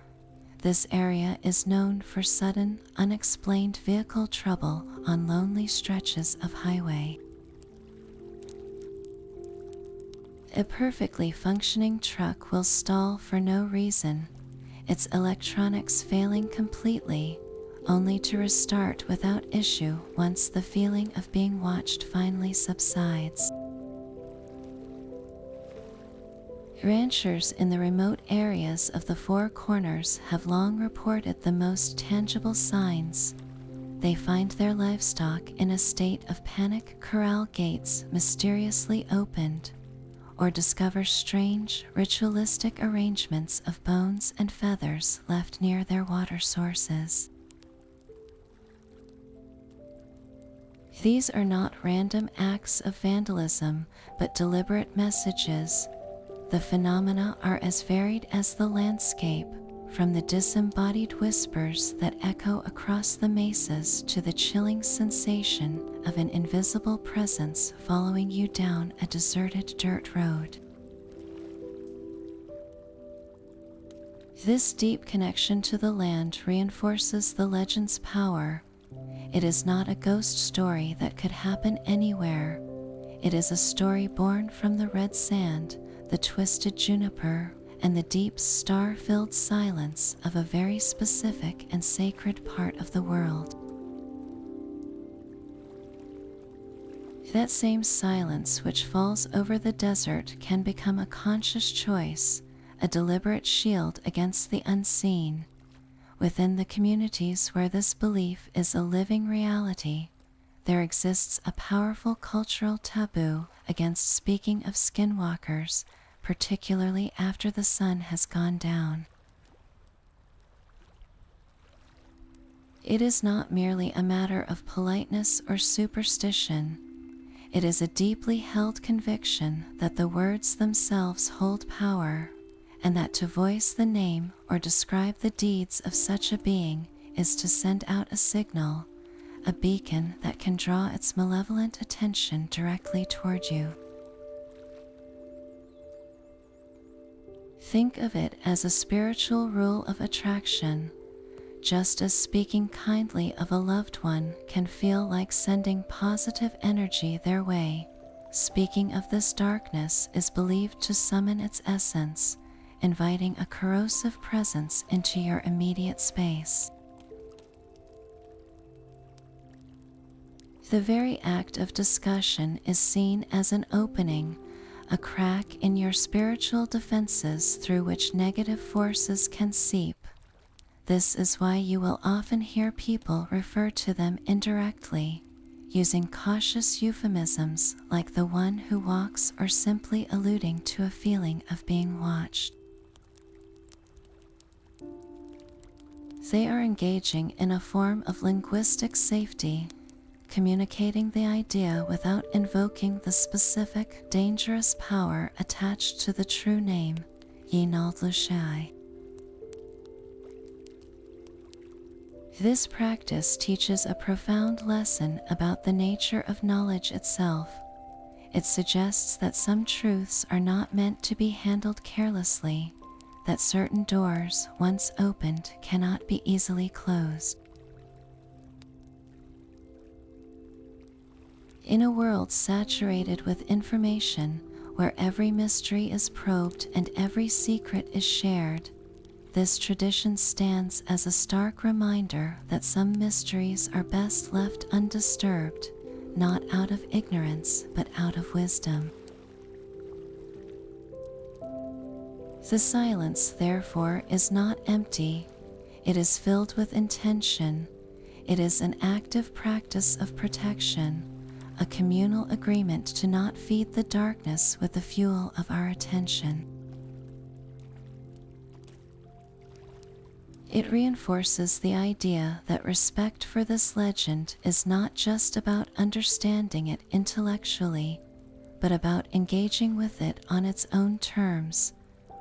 This area is known for sudden, unexplained vehicle trouble on lonely stretches of highway. A perfectly functioning truck will stall for no reason, its electronics failing completely, only to restart without issue once the feeling of being watched finally subsides. Ranchers in the remote areas of the Four Corners have long reported the most tangible signs. They find their livestock in a state of panic, corral gates mysteriously opened, or discover strange, ritualistic arrangements of bones and feathers left near their water sources. These are not random acts of vandalism, but deliberate messages. The phenomena are as varied as the landscape, from the disembodied whispers that echo across the mesas to the chilling sensation of an invisible presence following you down a deserted dirt road. This deep connection to the land reinforces the legend's power. It is not a ghost story that could happen anywhere. It is a story born from the red sand, the twisted juniper, and the deep star-filled silence of a very specific and sacred part of the world. That same silence which falls over the desert can become a conscious choice, a deliberate shield against the unseen. Within the communities where this belief is a living reality, there exists a powerful cultural taboo against speaking of skinwalkers, particularly after the sun has gone down. It is not merely a matter of politeness or superstition. It is a deeply held conviction that the words themselves hold power, and that to voice the name or describe the deeds of such a being is to send out a signal, a beacon that can draw its malevolent attention directly toward you. Think of it as a spiritual rule of attraction, just as speaking kindly of a loved one can feel like sending positive energy their way. Speaking of this darkness is believed to summon its essence, inviting a corrosive presence into your immediate space. The very act of discussion is seen as an opening, a crack in your spiritual defenses through which negative forces can seep. This is why you will often hear people refer to them indirectly, using cautious euphemisms like the one who walks, or simply alluding to a feeling of being watched. They are engaging in a form of linguistic safety, communicating the idea without invoking the specific, dangerous power attached to the true name, Yinald Lushai. This practice teaches a profound lesson about the nature of knowledge itself. It suggests that some truths are not meant to be handled carelessly, that certain doors, once opened, cannot be easily closed. In a world saturated with information, where every mystery is probed and every secret is shared, this tradition stands as a stark reminder that some mysteries are best left undisturbed, not out of ignorance, but out of wisdom. The silence, therefore, is not empty. It is filled with intention. It is an active practice of protection, a communal agreement to not feed the darkness with the fuel of our attention. It reinforces the idea that respect for this legend is not just about understanding it intellectually, but about engaging with it on its own terms,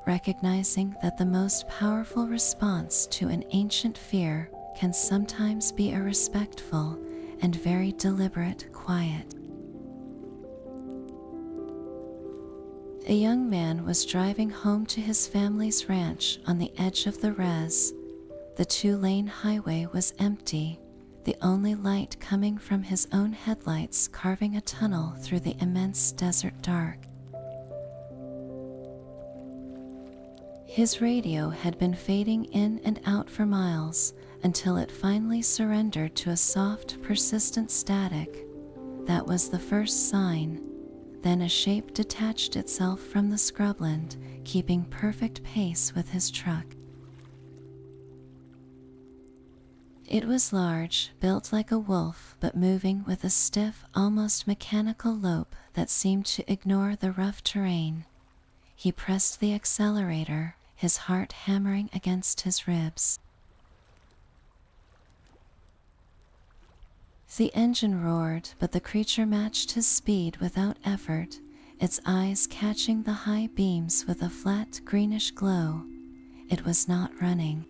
recognizing that the most powerful response to an ancient fear can sometimes be a respectful and very deliberate quiet. A young man was driving home to his family's ranch on the edge of the res. The two-lane highway was empty, the only light coming from his own headlights carving a tunnel through the immense desert dark. His radio had been fading in and out for miles until it finally surrendered to a soft, persistent static. That was the first sign. Then a shape detached itself from the scrubland, keeping perfect pace with his truck. It was large, built like a wolf, but moving with a stiff, almost mechanical lope that seemed to ignore the rough terrain. He pressed the accelerator, his heart hammering against his ribs. The engine roared, but the creature matched his speed without effort, its eyes catching the high beams with a flat, greenish glow. It was not running.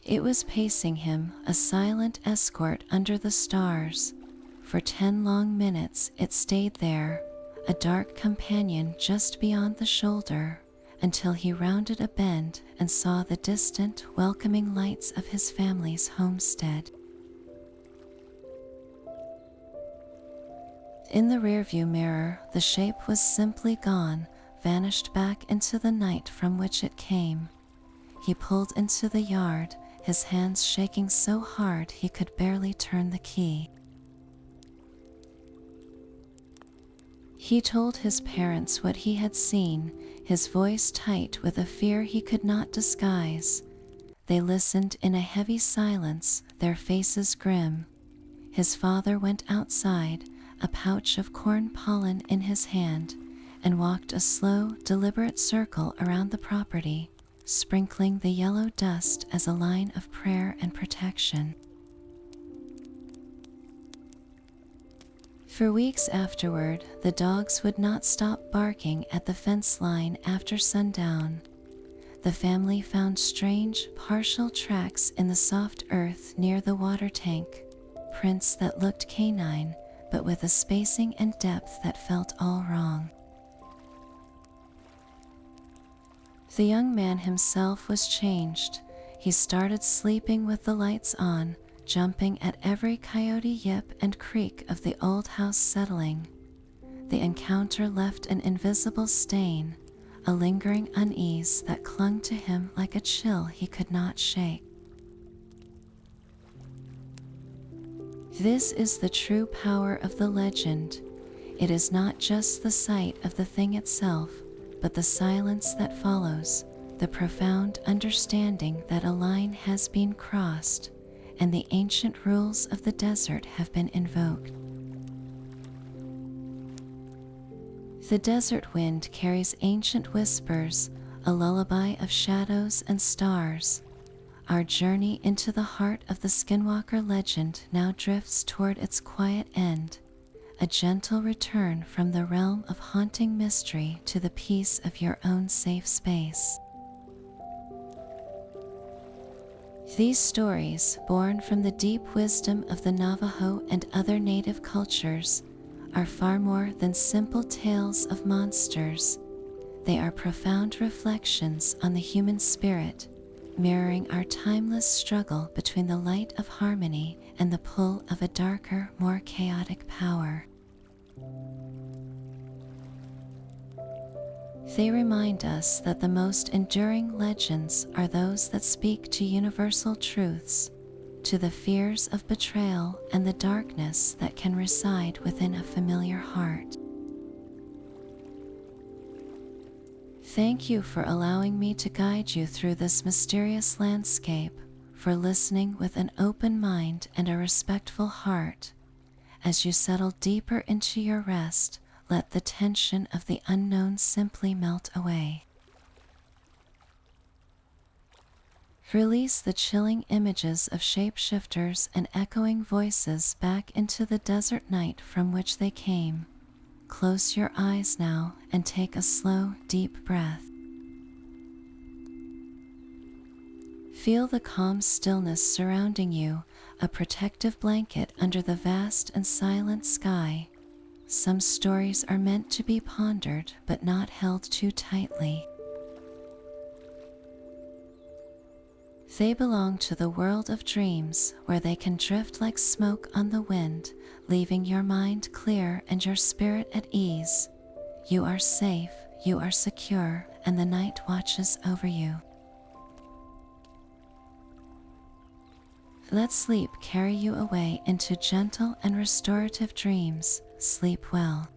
It was pacing him, a silent escort under the stars. For 10 long minutes it stayed there, a dark companion just beyond the shoulder, until he rounded a bend and saw the distant, welcoming lights of his family's homestead. In the rearview mirror, the shape was simply gone, vanished back into the night from which it came. He pulled into the yard, his hands shaking so hard he could barely turn the key. He told his parents what he had seen, his voice tight with a fear he could not disguise. They listened in a heavy silence, their faces grim. His father went outside, a pouch of corn pollen in his hand, and walked a slow, deliberate circle around the property, sprinkling the yellow dust as a line of prayer and protection. For weeks afterward, the dogs would not stop barking at the fence line after sundown. The family found strange, partial tracks in the soft earth near the water tank, prints that looked canine, but with a spacing and depth that felt all wrong. The young man himself was changed. He started sleeping with the lights on, jumping at every coyote yip and creak of the old house settling. The encounter left an invisible stain, a lingering unease that clung to him like a chill he could not shake. This is the true power of the legend. It is not just the sight of the thing itself, but the silence that follows, the profound understanding that a line has been crossed, and the ancient rules of the desert have been invoked. The desert wind carries ancient whispers, a lullaby of shadows and stars. Our journey into the heart of the Skinwalker legend now drifts toward its quiet end, a gentle return from the realm of haunting mystery to the peace of your own safe space. These stories, born from the deep wisdom of the Navajo and other native cultures, are far more than simple tales of monsters. They are profound reflections on the human spirit, mirroring our timeless struggle between the light of harmony and the pull of a darker, more chaotic power. They remind us that the most enduring legends are those that speak to universal truths, to the fears of betrayal and the darkness that can reside within a familiar heart. Thank you for allowing me to guide you through this mysterious landscape, for listening with an open mind and a respectful heart. As you settle deeper into your rest, let the tension of the unknown simply melt away. Release the chilling images of shapeshifters and echoing voices back into the desert night from which they came. Close your eyes now and take a slow, deep breath. Feel the calm stillness surrounding you, a protective blanket under the vast and silent sky. Some stories are meant to be pondered but not held too tightly. They belong to the world of dreams, where they can drift like smoke on the wind, leaving your mind clear and your spirit at ease. You are safe, you are secure, and the night watches over you. Let sleep carry you away into gentle and restorative dreams. Sleep well.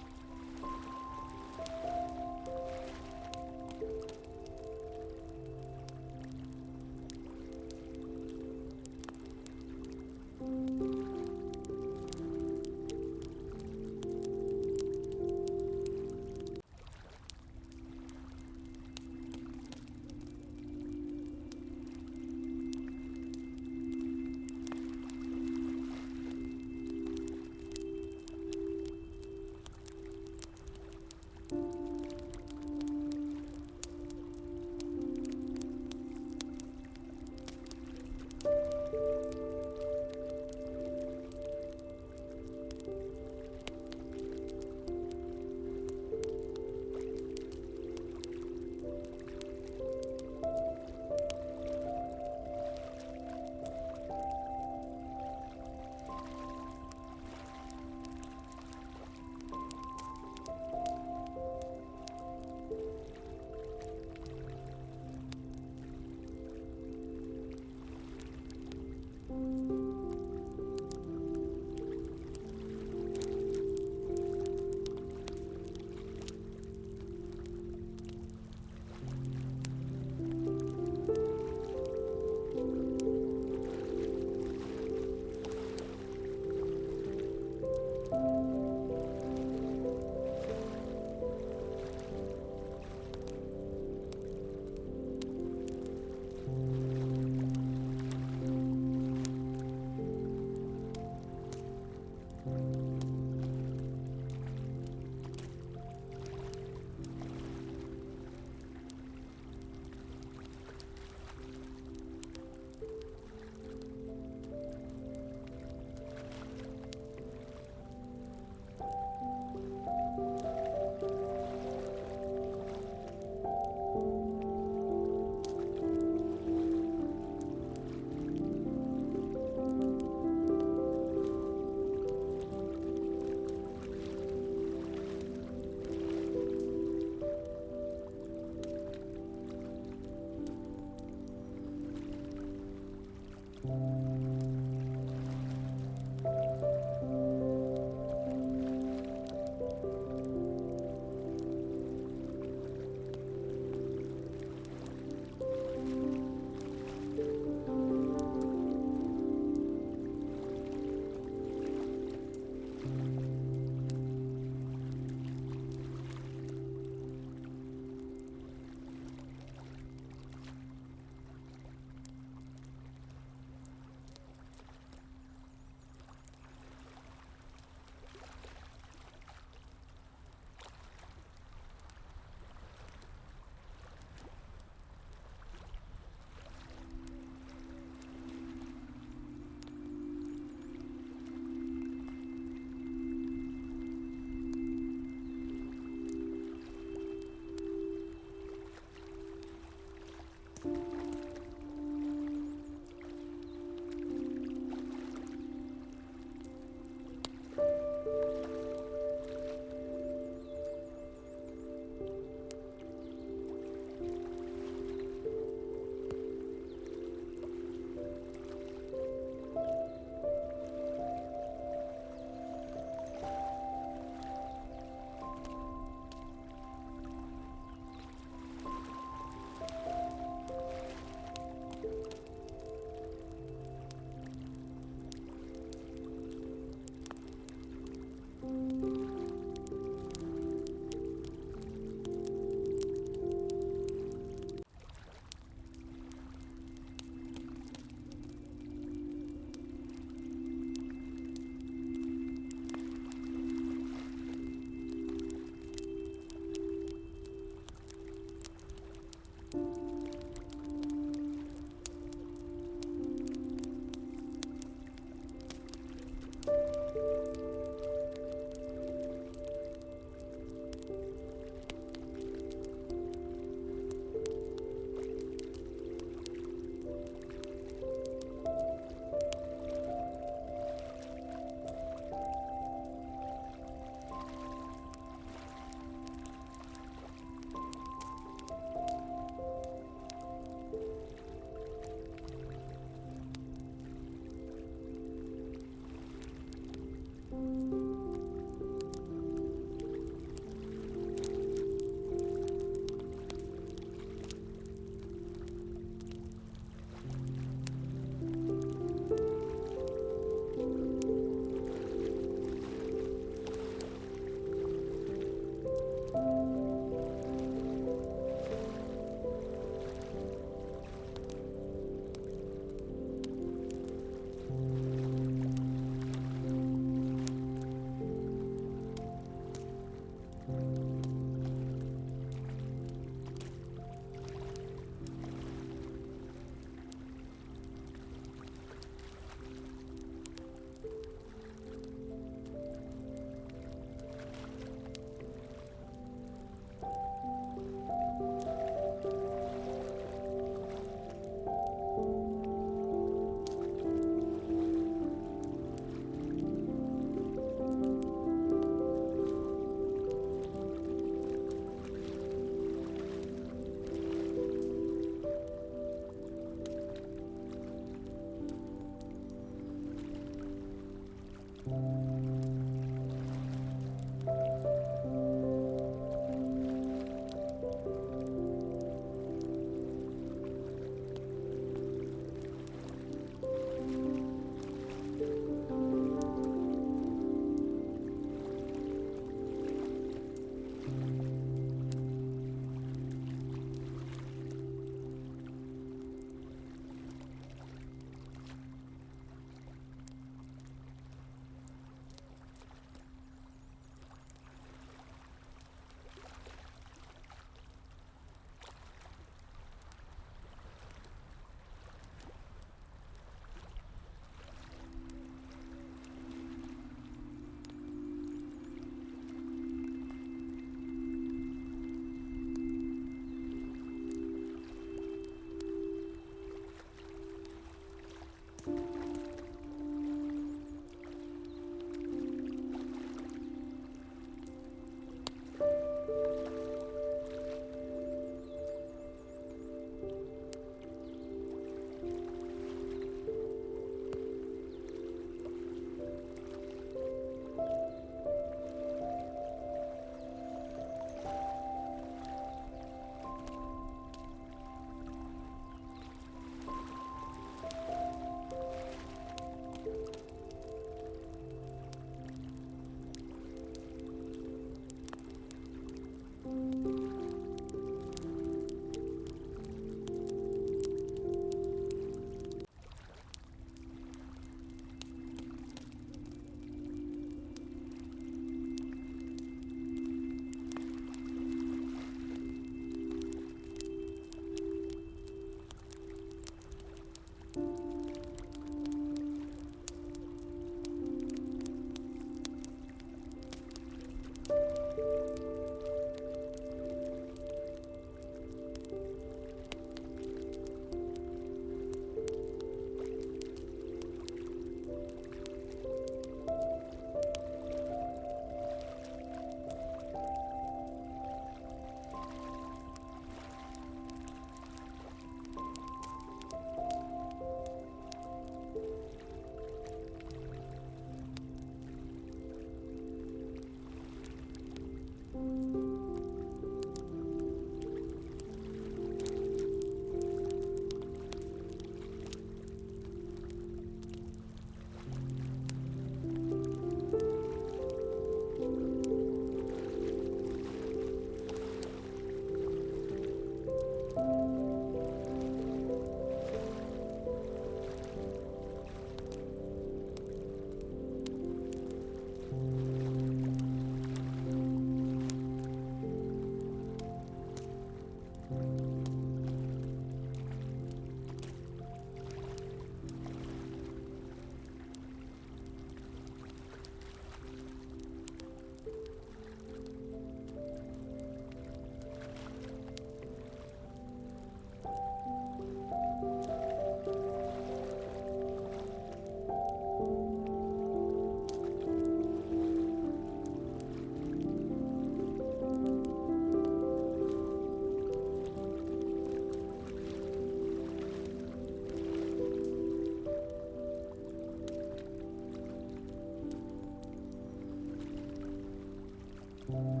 you.